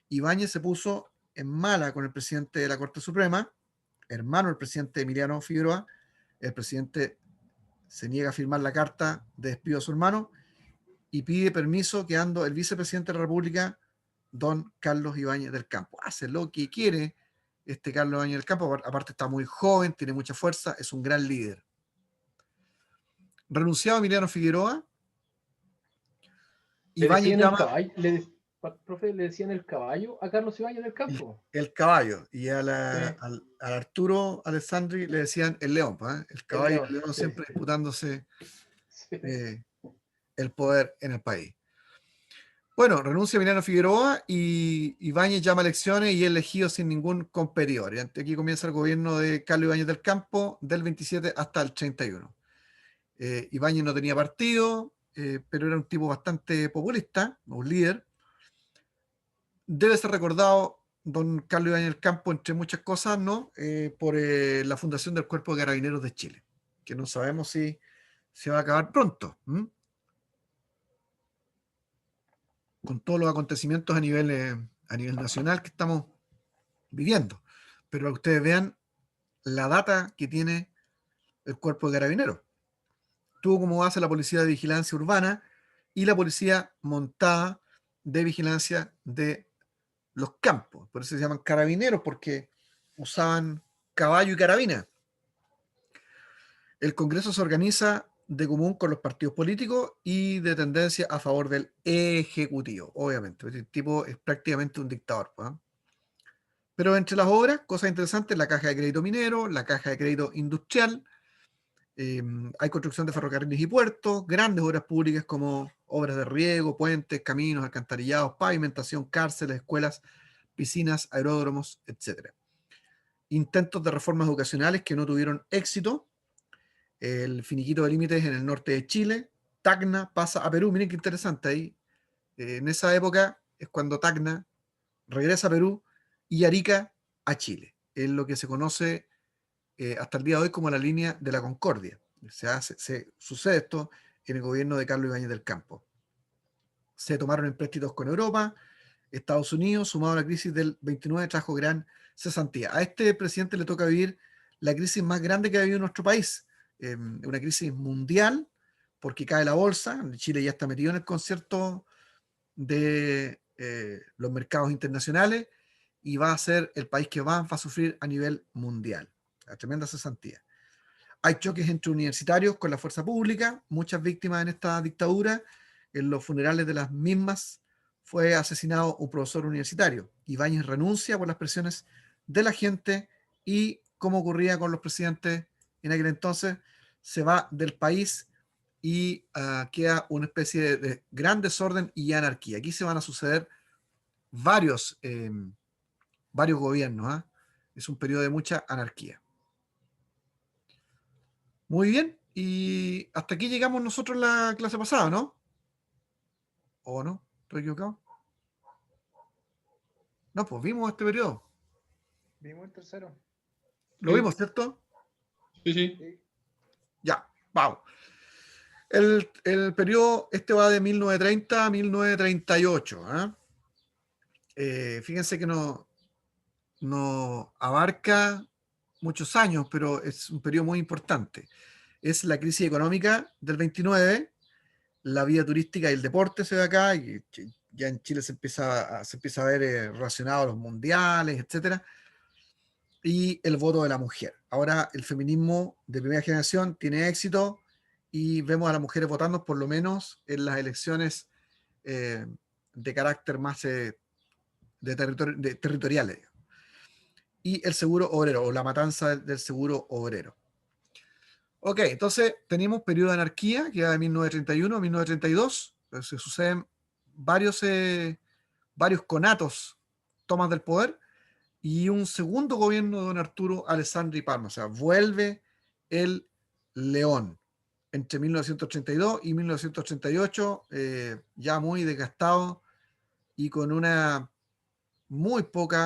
Ibáñez se puso en mala con el presidente de la Corte Suprema, hermano del presidente Emiliano Figueroa. El presidente se niega a firmar la carta de despido a su hermano y pide permiso, quedando el vicepresidente de la República, don Carlos Ibáñez del Campo. Hace lo que quiere este Carlos Ibáñez del Campo, aparte está muy joven, tiene mucha fuerza, es un gran líder. Renunciado Emiliano Figueroa, Ibáñez llama... Profe, le decían el caballo a Carlos Ibáñez del Campo. El caballo, y a Sí. al Arturo Alessandri le decían el león, ¿eh? El caballo y el león sí. siempre disputándose Sí. el poder en el país. Bueno, renuncia Emiliano Figueroa y Ibáñez llama a elecciones y es elegido sin ningún competidor. Y aquí comienza el gobierno de Carlos Ibáñez del Campo del 27 hasta el 31. Ibáñez no tenía partido, pero era un tipo bastante populista, un líder. Debe ser recordado don Carlos Ibáñez del Campo, entre muchas cosas, ¿no? Por la fundación del Cuerpo de Carabineros de Chile, que no sabemos si se va a acabar pronto. Con todos los acontecimientos a nivel nacional que estamos viviendo. Pero ustedes vean la data que tiene el Cuerpo de Carabineros. Tuvo como base la Policía de Vigilancia Urbana y la Policía Montada de Vigilancia de los Campos. Por eso se llaman carabineros, porque usaban caballo y carabina. El Congreso se organiza de común con los partidos políticos y de tendencia a favor del Ejecutivo, obviamente. Este tipo es prácticamente un dictador, ¿eh? Pero entre las obras, cosas interesantes, la Caja de Crédito Minero, la Caja de Crédito Industrial, hay construcción de ferrocarriles y puertos, grandes obras públicas como obras de riego, puentes, caminos, alcantarillados, pavimentación, cárceles, escuelas, piscinas, aeródromos, etc. Intentos de reformas educacionales que no tuvieron éxito. El finiquito de límites en el norte de Chile. Tacna pasa a Perú. Miren qué interesante ahí. En esa época es cuando Tacna regresa a Perú y Arica a Chile. Es lo que se conoce hasta el día de hoy como la línea de la Concordia. Sucede esto en el gobierno de Carlos Ibáñez del Campo. Se tomaron empréstitos con Europa. Estados Unidos, sumado a la crisis del 29, trajo gran cesantía. A este presidente le toca vivir la crisis más grande que ha vivido nuestro país. Una crisis mundial, porque cae la bolsa. Chile ya está metido en el concierto de los mercados internacionales y va a ser el país que va a sufrir a nivel mundial. La tremenda cesantía. Hay choques entre universitarios con la fuerza pública, muchas víctimas en esta dictadura. En los funerales de las mismas fue asesinado un profesor universitario. Ibáñez renuncia por las presiones de la gente y, como ocurría con los presidentes en aquel entonces, se va del país y queda una especie de gran desorden y anarquía. Aquí se van a suceder varios gobiernos, ¿eh? Es un periodo de mucha anarquía. Muy bien, y hasta aquí llegamos nosotros la clase pasada, ¿no? ¿O no? ¿Estoy equivocado? No, pues vimos este periodo. Vimos el tercero. ¿Lo Sí. vimos, cierto? Sí, sí. Sí. Ya, vamos. El periodo este va de 1930 a 1938. Fíjense que no abarca muchos años, pero es un periodo muy importante. Es la crisis económica del 29, la vida turística y el deporte se ve acá, y ya en Chile se empieza a ver relacionado a los mundiales, etcétera, y el voto de la mujer. Ahora el feminismo de primera generación tiene éxito y vemos a las mujeres votando por lo menos en las elecciones de carácter más territoriales. Y el seguro obrero, o la matanza del seguro obrero. Ok, entonces tenemos periodo de anarquía, que va de 1931 a 1932, se suceden varios conatos, tomas del poder, y un segundo gobierno de don Arturo Alessandri Palma, o sea, vuelve el león entre 1932 y 1938, ya muy desgastado y con una muy poco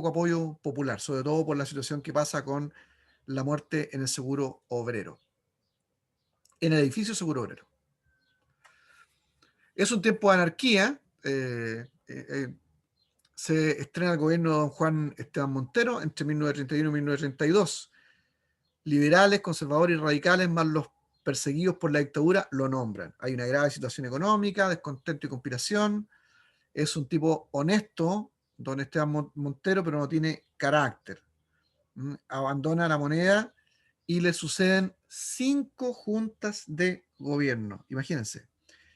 apoyo popular, sobre todo por la situación que pasa con la muerte en el seguro obrero, en el edificio seguro obrero. Es un tiempo de anarquía. Se estrena el gobierno de don Juan Esteban Montero entre 1931 y 1932. Liberales, conservadores y radicales, más los perseguidos por la dictadura, lo nombran. Hay una grave situación económica, descontento y conspiración. Es un tipo honesto, don Esteban Montero, pero no tiene carácter. Abandona la moneda y le suceden 5 juntas de gobierno. Imagínense,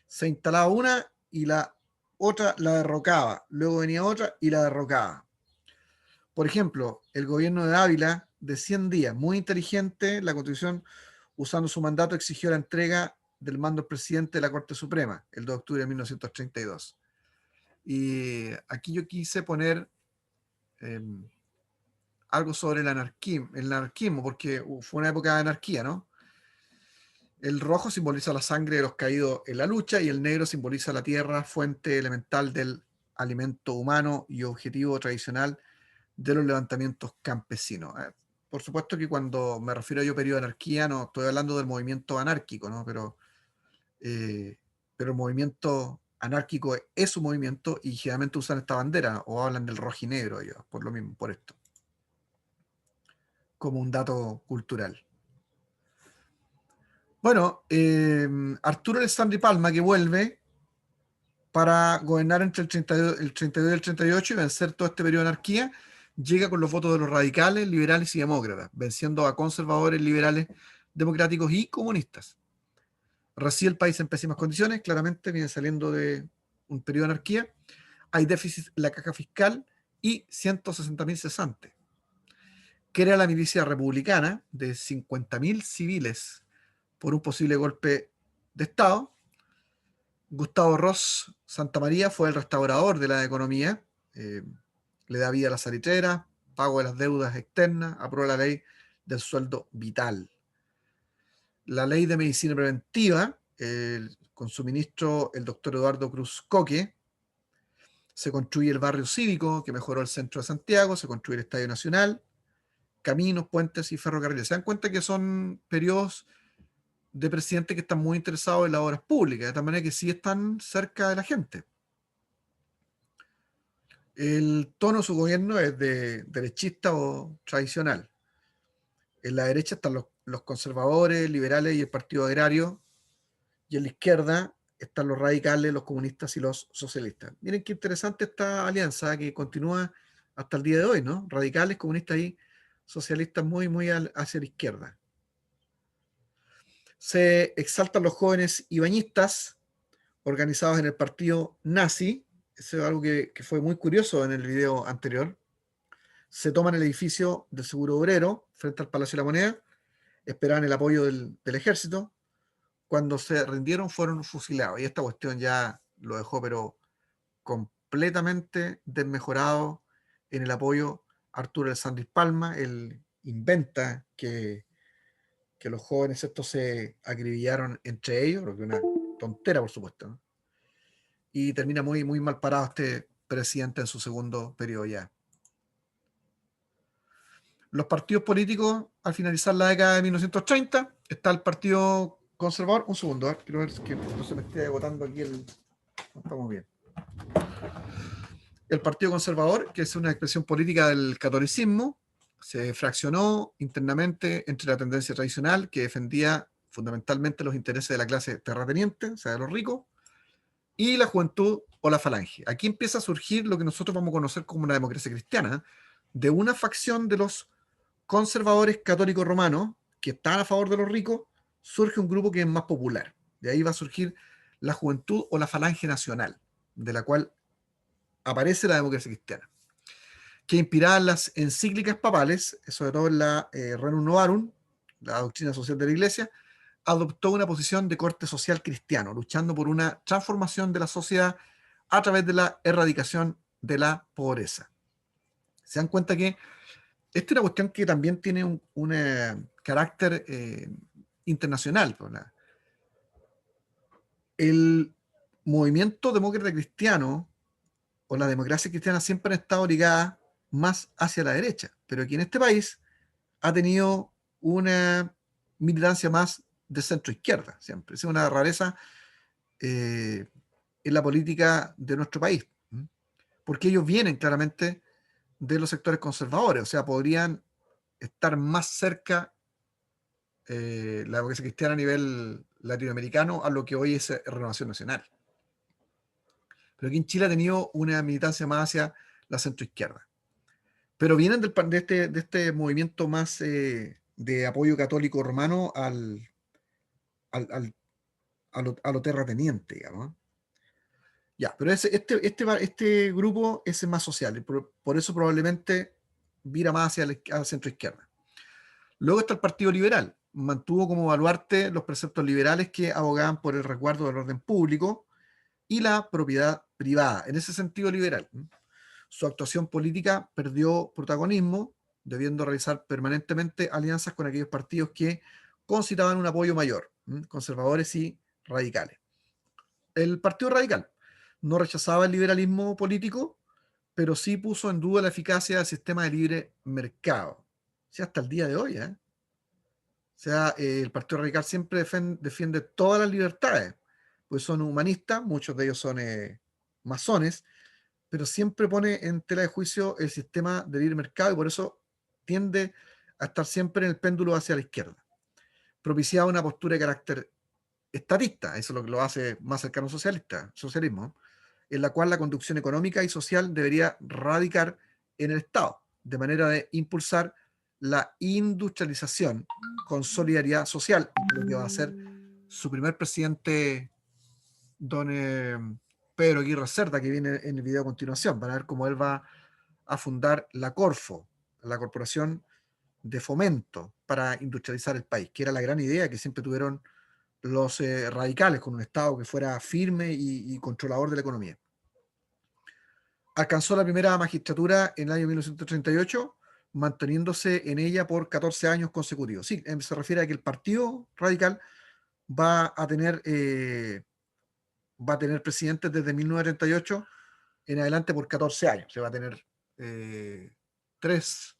se instalaba una y la otra la derrocaba, luego venía otra y la derrocaba. Por ejemplo, el gobierno de Ávila, de 100 días, muy inteligente, la Constitución, usando su mandato, exigió la entrega del mando del presidente de la Corte Suprema, el 2 de octubre de 1932. Y aquí yo quise poner algo sobre el anarquismo, porque fue una época de anarquía, ¿no? El rojo simboliza la sangre de los caídos en la lucha y el negro simboliza la tierra, fuente elemental del alimento humano y objetivo tradicional de los levantamientos campesinos. Por supuesto que cuando me refiero a yo periodo de anarquía, no estoy hablando del movimiento anárquico, ¿no? Pero el movimiento anárquico es un movimiento y generalmente usan esta bandera o hablan del rojo y negro ellos, por lo mismo, por esto, como un dato cultural. Bueno, Arturo Alessandri Palma, que vuelve para gobernar entre el 32 y el 38 y vencer todo este periodo de anarquía, llega con los votos de los radicales, liberales y demócratas, venciendo a conservadores, liberales, democráticos y comunistas. Recibe el país en pésimas condiciones, claramente viene saliendo de un periodo de anarquía. Hay déficit en la caja fiscal y 160.000 cesantes. Crea la milicia republicana de 50.000 civiles por un posible golpe de Estado. Gustavo Ross Santamaría fue el restaurador de la economía, le da vida a las salitreras, pago de las deudas externas, aprueba la ley del sueldo vital. La ley de medicina preventiva, con su ministro, el doctor Eduardo Cruz Coque, se construye el barrio cívico, que mejoró el centro de Santiago, se construye el Estadio Nacional, caminos, puentes y ferrocarriles. Se dan cuenta que son periodos de presidentes que están muy interesados en las obras públicas, de tal manera que sí están cerca de la gente. El tono de su gobierno es de derechista o tradicional. En la derecha están los conservadores, liberales y el Partido Agrario, y en la izquierda están los radicales, los comunistas y los socialistas. Miren qué interesante esta alianza que continúa hasta el día de hoy, ¿no? Radicales, comunistas y socialistas muy, muy hacia la izquierda. Se exaltan los jóvenes ibañistas organizados en el partido nazi. Eso es algo que fue muy curioso en el video anterior. Se toman el edificio del Seguro Obrero frente al Palacio de la Moneda, esperaban el apoyo del ejército. Cuando se rindieron fueron fusilados y esta cuestión ya lo dejó pero completamente desmejorado en el apoyo. Arturo Alessandri Palma, él inventa que los jóvenes estos se acribillaron entre ellos, lo que es una tontera, por supuesto, ¿no? Y termina muy, muy mal parado este presidente en su segundo periodo ya. Los partidos políticos, al finalizar la década de 1930, está el Partido Conservador. Un segundo, quiero ver que no se me esté agotando aquí el... Estamos bien. El Partido Conservador, que es una expresión política del catolicismo, se fraccionó internamente entre la tendencia tradicional, que defendía fundamentalmente los intereses de la clase terrateniente, o sea, de los ricos, y la juventud o la falange. Aquí empieza a surgir lo que nosotros vamos a conocer como una democracia cristiana, de una facción de los conservadores católicos romanos, que están a favor de los ricos, surge un grupo que es más popular. De ahí va a surgir la Juventud o la Falange Nacional, de la cual aparece la democracia cristiana, que inspirada en las encíclicas papales, sobre todo en la Rerum Novarum, la doctrina social de la Iglesia, adoptó una posición de corte social cristiano, luchando por una transformación de la sociedad a través de la erradicación de la pobreza. Se dan cuenta que esta es una cuestión que también tiene un carácter internacional. El movimiento demócrata cristiano o la democracia cristiana siempre han estado ligadas más hacia la derecha, pero aquí en este país ha tenido una militancia más de centro izquierda, siempre. Es una rareza en la política de nuestro país, porque ellos vienen claramente de los sectores conservadores, o sea, podrían estar más cerca la democracia cristiana a nivel latinoamericano a lo que hoy es Renovación Nacional. Pero aquí en Chile ha tenido una militancia más hacia la centroizquierda. Pero vienen de este movimiento más de apoyo católico romano a lo terrateniente, digamos. Ya, pero este grupo es más social, y por eso probablemente vira más hacia la centroizquierda. Luego está el Partido Liberal. Mantuvo como baluarte los preceptos liberales que abogaban por el resguardo del orden público y la propiedad privada, en ese sentido liberal. Su actuación política perdió protagonismo, debiendo realizar permanentemente alianzas con aquellos partidos que concitaban un apoyo mayor, conservadores y radicales. El Partido Radical no rechazaba el liberalismo político, pero sí puso en duda la eficacia del sistema de libre mercado. O sea, hasta el día de hoy, O sea, el Partido Radical siempre defiende todas las libertades, pues son humanistas, muchos de ellos son masones, pero siempre pone en tela de juicio el sistema de libre mercado y por eso tiende a estar siempre en el péndulo hacia la izquierda. Propiciaba una postura de carácter estatista, eso es lo que lo hace más cercano al socialismo, en la cual la conducción económica y social debería radicar en el Estado, de manera de impulsar la industrialización con solidaridad social, lo que va a ser su primer presidente, don Pedro Aguirre Cerda, que viene en el video a continuación, para ver cómo él va a fundar la Corfo, la Corporación de Fomento para industrializar el país, que era la gran idea que siempre tuvieron los radicales, con un Estado que fuera firme y controlador de la economía. Alcanzó la primera magistratura en el año 1938, manteniéndose en ella por 14 años consecutivos. Sí, se refiere a que el Partido Radical va a tener presidentes desde 1938 en adelante por 14 años. Se va a tener tres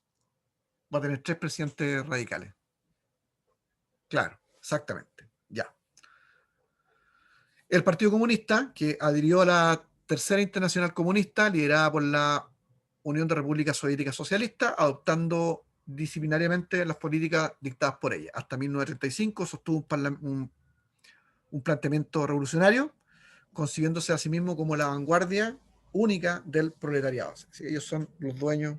presidentes radicales. Claro, exactamente. Ya. El Partido Comunista, que adhirió a la Tercera Internacional Comunista, liderada por la Unión de Repúblicas Soviéticas Socialistas, adoptando disciplinariamente las políticas dictadas por ella. Hasta 1935 sostuvo un planteamiento revolucionario, concibiéndose a sí mismo como la vanguardia única del proletariado. ¿Sí? Ellos son los dueños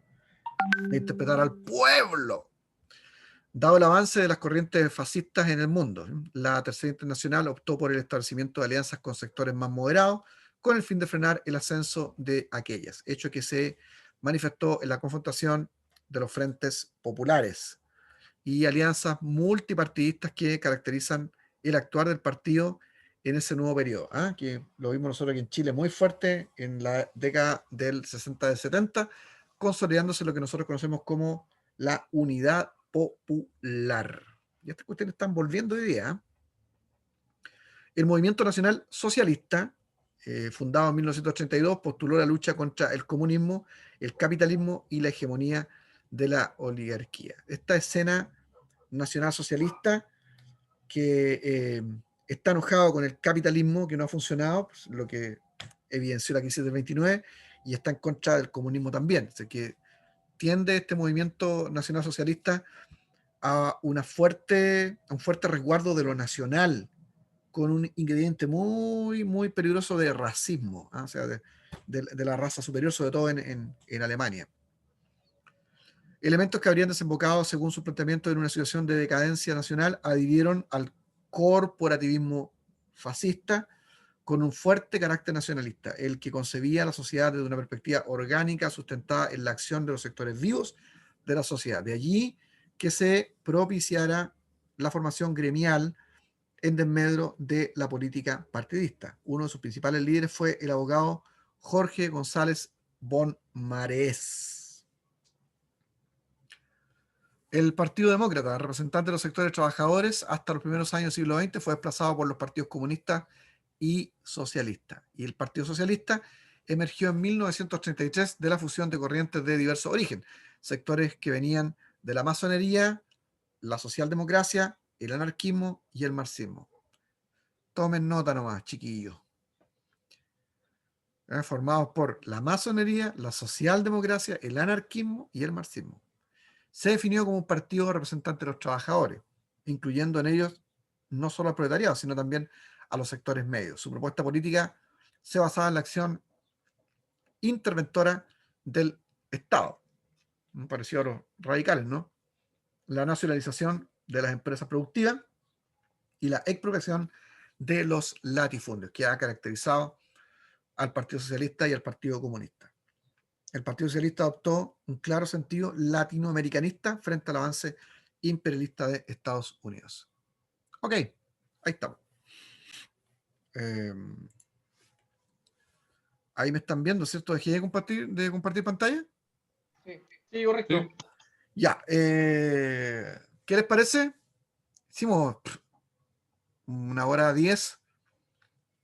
de interpretar al pueblo. Dado el avance de las corrientes fascistas en el mundo, la Tercera Internacional optó por el establecimiento de alianzas con sectores más moderados con el fin de frenar el ascenso de aquellas, hecho que se manifestó en la confrontación de los frentes populares y alianzas multipartidistas que caracterizan el actuar del partido en ese nuevo periodo, que lo vimos nosotros aquí en Chile muy fuerte en la década del 60 del 70, consolidándose lo que nosotros conocemos como la unidad popular. Y estas cuestiones están volviendo hoy día. El Movimiento Nacional Socialista, fundado en 1932, postuló la lucha contra el comunismo, el capitalismo y la hegemonía de la oligarquía. Esta escena nacional socialista que está enojado con el capitalismo que no ha funcionado, pues, lo que evidenció la crisis del 29, y está en contra del comunismo también. O sea, que tiende este movimiento nacional socialista a un fuerte resguardo de lo nacional, con un ingrediente muy, muy peligroso de racismo, o sea, de la raza superior, sobre todo en Alemania. Elementos que habrían desembocado, según su planteamiento, en una situación de decadencia nacional, adhirieron al corporativismo fascista con un fuerte carácter nacionalista, el que concebía la sociedad desde una perspectiva orgánica sustentada en la acción de los sectores vivos de la sociedad. De allí que se propiciara la formación gremial en desmedro de la política partidista. Uno de sus principales líderes fue el abogado Jorge González von Marés. El Partido Demócrata, representante de los sectores trabajadores hasta los primeros años del siglo XX, fue desplazado por los partidos comunistas y socialistas. Y el Partido Socialista emergió en 1933 de la fusión de corrientes de diverso origen, sectores que venían de la masonería, la socialdemocracia, el anarquismo y el marxismo. Tomen nota nomás, chiquillos. Formados por la masonería, la socialdemocracia, el anarquismo y el marxismo. Se definió como un partido representante de los trabajadores, incluyendo en ellos no solo al proletariado, sino también a los sectores medios. Su propuesta política se basaba en la acción interventora del Estado, parecido a los radicales, ¿no? La nacionalización de las empresas productivas y la expropiación de los latifundios, que ha caracterizado al Partido Socialista y al Partido Comunista. El Partido Socialista adoptó un claro sentido latinoamericanista frente al avance imperialista de Estados Unidos. Ok, ahí estamos. Ahí me están viendo, ¿cierto? ¿Dejé de compartir pantalla? Sí, correcto. Sí. Ya. ¿Qué les parece? Hicimos 1:10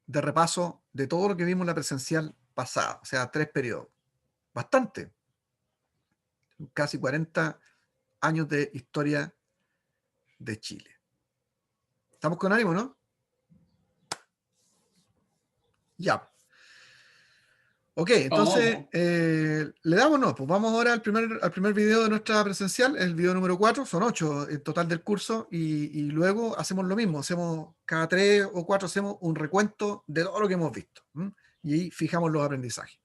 de repaso de todo lo que vimos en la presencial pasada, o sea, 3 periodos. Bastante. Casi 40 años de historia de Chile. ¿Estamos con ánimo, no? Ya. Ok, entonces, le damos, no, pues vamos ahora al primer video de nuestra presencial, el video número 4, son 8 en total del curso, y luego hacemos lo mismo, hacemos cada 3 o 4 hacemos un recuento de todo lo que hemos visto, y ahí fijamos los aprendizajes.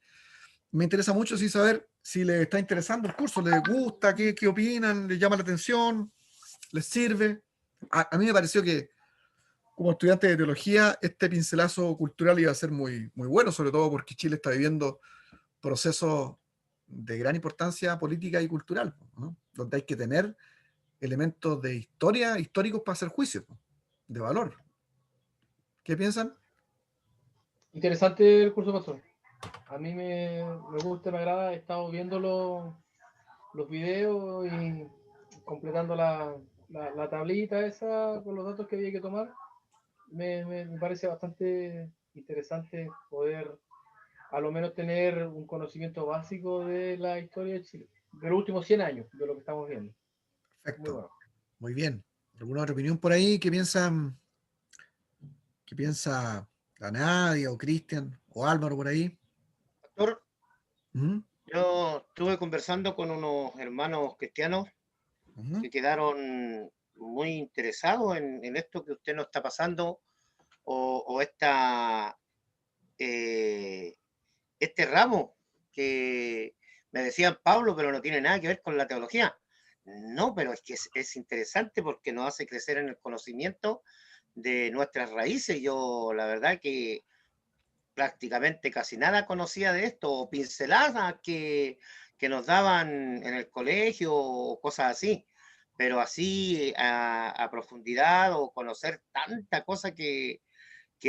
Me interesa mucho saber si les está interesando el curso, les gusta, qué opinan, les llama la atención, les sirve. A mí me pareció que como estudiante de teología, este pincelazo cultural iba a ser muy, muy bueno, sobre todo porque Chile está viviendo procesos de gran importancia política y cultural, ¿no? Donde hay que tener elementos de historia, históricos para hacer juicios, ¿no? De valor. ¿Qué piensan? Interesante el curso, pastor. A mí me gusta, me agrada. He estado viendo los videos y completando la tablita esa con los datos que había que tomar. Me parece bastante interesante poder a lo menos tener un conocimiento básico de la historia de Chile, de los últimos 100 años, de lo que estamos viendo. Perfecto. Muy bueno. Muy bien. ¿Alguna otra opinión por ahí? ¿Qué piensa la Nadia o Cristian o Álvaro por ahí? Doctor, ¿Mm? yo estuve conversando con unos hermanos cristianos ¿Mm? que quedaron muy interesados en esto que usted nos está pasando o este ramo que me decían Pablo, pero no tiene nada que ver con la teología. No, pero es que es interesante porque nos hace crecer en el conocimiento de nuestras raíces. Yo, la verdad que prácticamente casi nada conocía de esto, o pinceladas que nos daban en el colegio o cosas así, pero así a profundidad o conocer tanta cosa que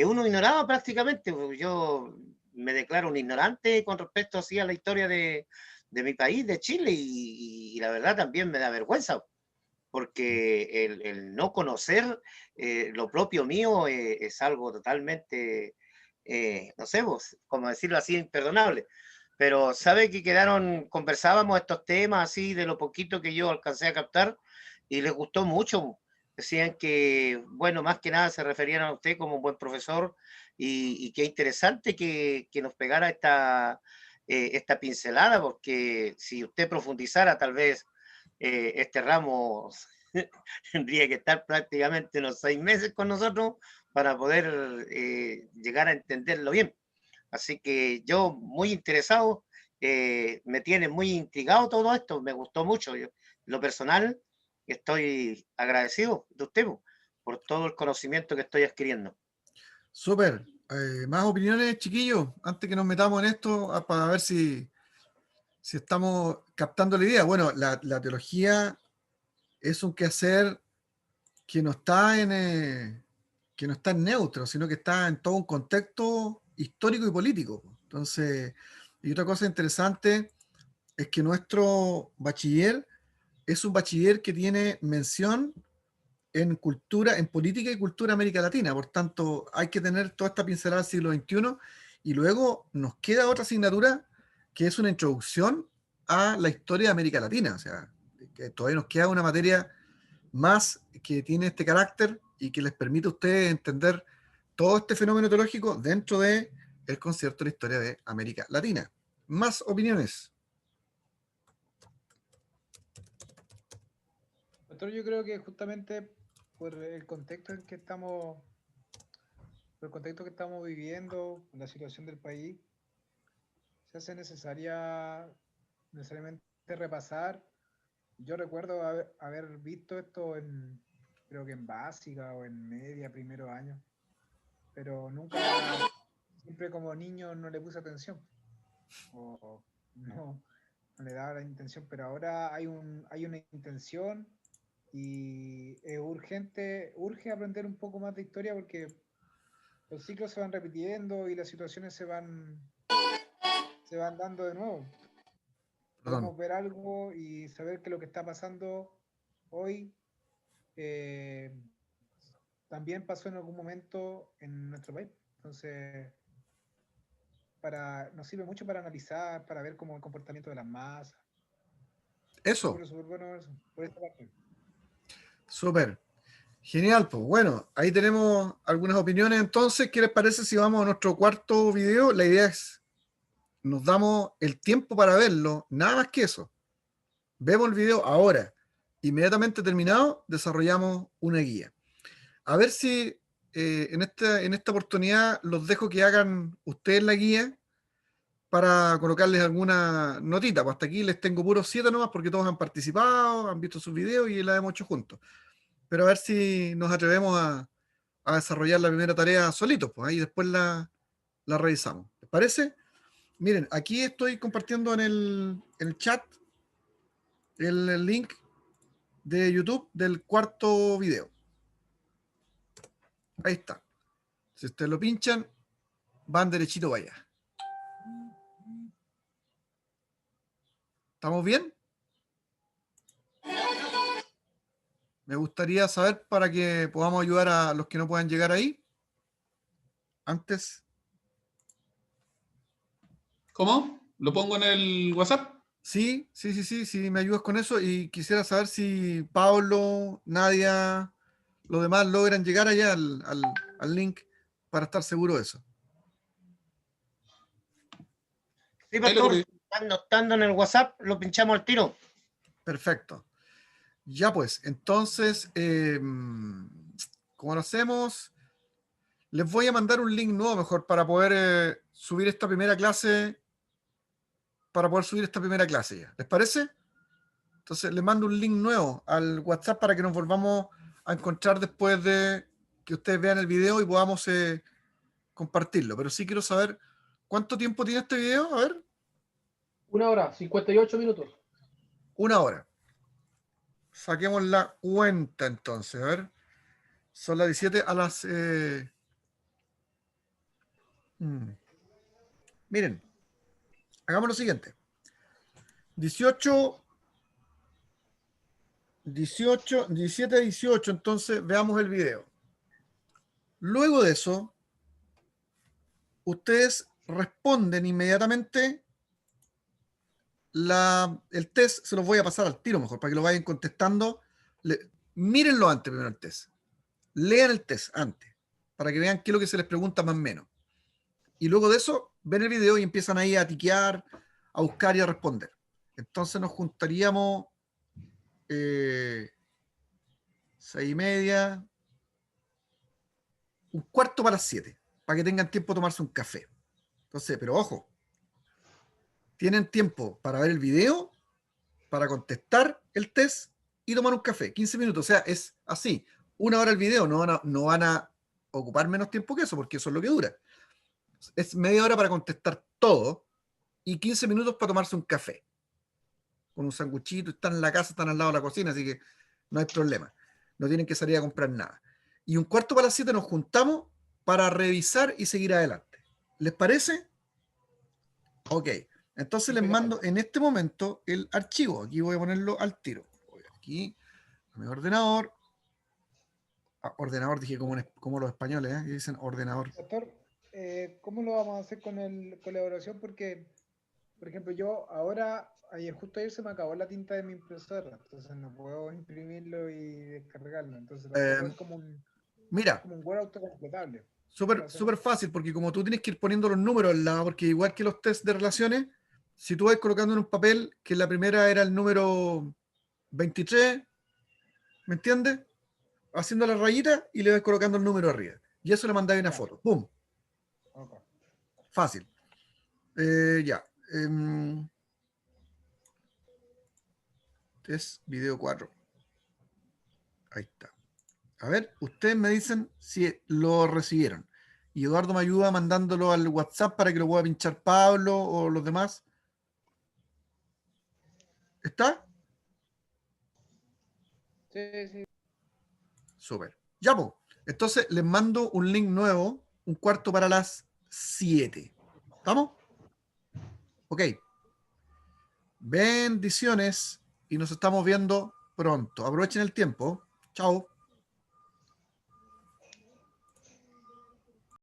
uno ignoraba prácticamente. Yo me declaro un ignorante con respecto así a la historia de mi país, de Chile, y la verdad también me da vergüenza, porque el no conocer lo propio mío es algo totalmente, no sé, vos, como decirlo así, imperdonable. Pero sabe que conversábamos estos temas así de lo poquito que yo alcancé a captar y les gustó mucho. Decían que, bueno, más que nada se referían a usted como un buen profesor y qué interesante que nos pegara esta pincelada, porque si usted profundizara tal vez este ramo tendría que estar prácticamente unos 6 meses con nosotros para poder llegar a entenderlo bien. Así que yo muy interesado, me tiene muy intrigado todo esto, me gustó mucho. Yo, lo personal, estoy agradecido de usted, por todo el conocimiento que estoy adquiriendo. Súper. ¿Más opiniones, chiquillos? Antes que nos metamos en esto, para ver si estamos captando la idea. Bueno, la teología es un quehacer que no está que no está en neutro, sino que está en todo un contexto histórico y político. Entonces, y otra cosa interesante es que nuestro bachiller es un bachiller que tiene mención en cultura, en política y cultura América Latina. Por tanto, hay que tener toda esta pincelada del siglo XXI y luego nos queda otra asignatura que es una introducción a la historia de América Latina. O sea, que todavía nos queda una materia más que tiene este carácter y que les permite a ustedes entender todo este fenómeno teológico dentro de el concierto de la historia de América Latina. Más opiniones. Doctor, yo creo que justamente por el contexto en que estamos, por el contexto que estamos viviendo, la situación del país, se hace necesariamente repasar. Yo recuerdo haber visto esto creo que en básica o en media, primero año, pero nunca, siempre como niño no le puse atención, o no le daba la intención, pero ahora hay una intención y es urge aprender un poco más de historia porque los ciclos se van repitiendo y las situaciones se van dando de nuevo. Perdón. Podemos ver algo y saber que lo que está pasando hoy también pasó en algún momento en nuestro país. Entonces, nos sirve mucho para analizar, para ver cómo el comportamiento de las masas. Eso. Súper bueno eso, por esta parte. Súper. Genial, pues bueno, ahí tenemos algunas opiniones. Entonces, ¿qué les parece si vamos a nuestro cuarto video? La idea es, nos damos el tiempo para verlo, nada más que eso. Vemos el video ahora. Inmediatamente terminado, desarrollamos una guía. A ver si en esta oportunidad los dejo que hagan ustedes la guía para colocarles alguna notita. Pues hasta aquí les tengo puros 7 nomás porque todos han participado, han visto sus videos y la hemos hecho juntos. Pero a ver si nos atrevemos a desarrollar la primera tarea solitos, pues ahí después la revisamos. ¿Les parece? Miren, aquí estoy compartiendo en el chat el link de YouTube del cuarto video. Ahí está. Si ustedes lo pinchan, van derechito para allá. ¿Estamos bien? Me gustaría saber para que podamos ayudar a los que no puedan llegar ahí. Antes. ¿Cómo? ¿Lo pongo en el WhatsApp? Sí, me ayudas con eso. Y quisiera saber si Pablo, Nadia, los demás logran llegar allá al link para estar seguro de eso. Sí, pastor, estando en el WhatsApp, lo pinchamos al tiro. Perfecto. Ya pues, entonces, como lo hacemos, les voy a mandar un link nuevo mejor para poder subir esta primera clase. Ya. ¿Les parece? Entonces les mando un link nuevo al WhatsApp para que nos volvamos a encontrar después de que ustedes vean el video y podamos compartirlo. Pero sí quiero saber cuánto tiempo tiene este video. A ver. 1 hora, 58 minutos. 1 hora. Saquemos la cuenta entonces. A ver. Son las 17 a las... Miren. Hagamos lo siguiente. 17, 18. Entonces veamos el video. Luego de eso, ustedes responden inmediatamente el test. Se los voy a pasar al tiro mejor para que lo vayan contestando. Mírenlo antes primero el test. Lean el test antes para que vean qué es lo que se les pregunta más o menos. Y luego de eso, ven el video y empiezan ahí a tiquear, a buscar y a responder. Entonces nos juntaríamos 6:30, 6:45, para que tengan tiempo de tomarse un café. Entonces, pero ojo, tienen tiempo para ver el video, para contestar el test y tomar un café. 15 minutos, o sea, es así. 1 hora el video, no van a ocupar menos tiempo que eso, porque eso es lo que dura. Es media hora para contestar todo y 15 minutos para tomarse un café. Con un sanguchito, están en la casa, están al lado de la cocina, así que no hay problema. No tienen que salir a comprar nada. Y 6:45 nos juntamos para revisar y seguir adelante. ¿Les parece? Ok. Entonces les mando en este momento el archivo. Aquí voy a ponerlo al tiro. Voy aquí a mi ordenador. Ordenador, dije como los españoles, que dicen ordenador. Doctor, ¿cómo lo vamos a hacer con la evaluación? Porque, por ejemplo, yo ahora, justo ayer se me acabó la tinta de mi impresora, entonces no puedo imprimirlo y descargarlo. Entonces tampoco es como Mira, un Word autocompletable. súper fácil, porque como tú tienes que ir poniendo los números al lado, porque igual que los test de relaciones, si tú vas colocando en un papel que la primera era el número 23, ¿me entiendes? Haciendo la rayita y le vas colocando el número arriba. Y eso le mandáis una foto. ¡Pum! Okay. Fácil. Ya. Test video 4. Ahí está. A ver, ustedes me dicen si lo recibieron. Y Eduardo me ayuda mandándolo al WhatsApp para que lo pueda pinchar Pablo o los demás. ¿Está? Sí. Súper. Ya, pues. Entonces les mando un link nuevo, 1/4 para las 7. ¿Estamos? Ok. Bendiciones y nos estamos viendo pronto. Aprovechen el tiempo. Chao.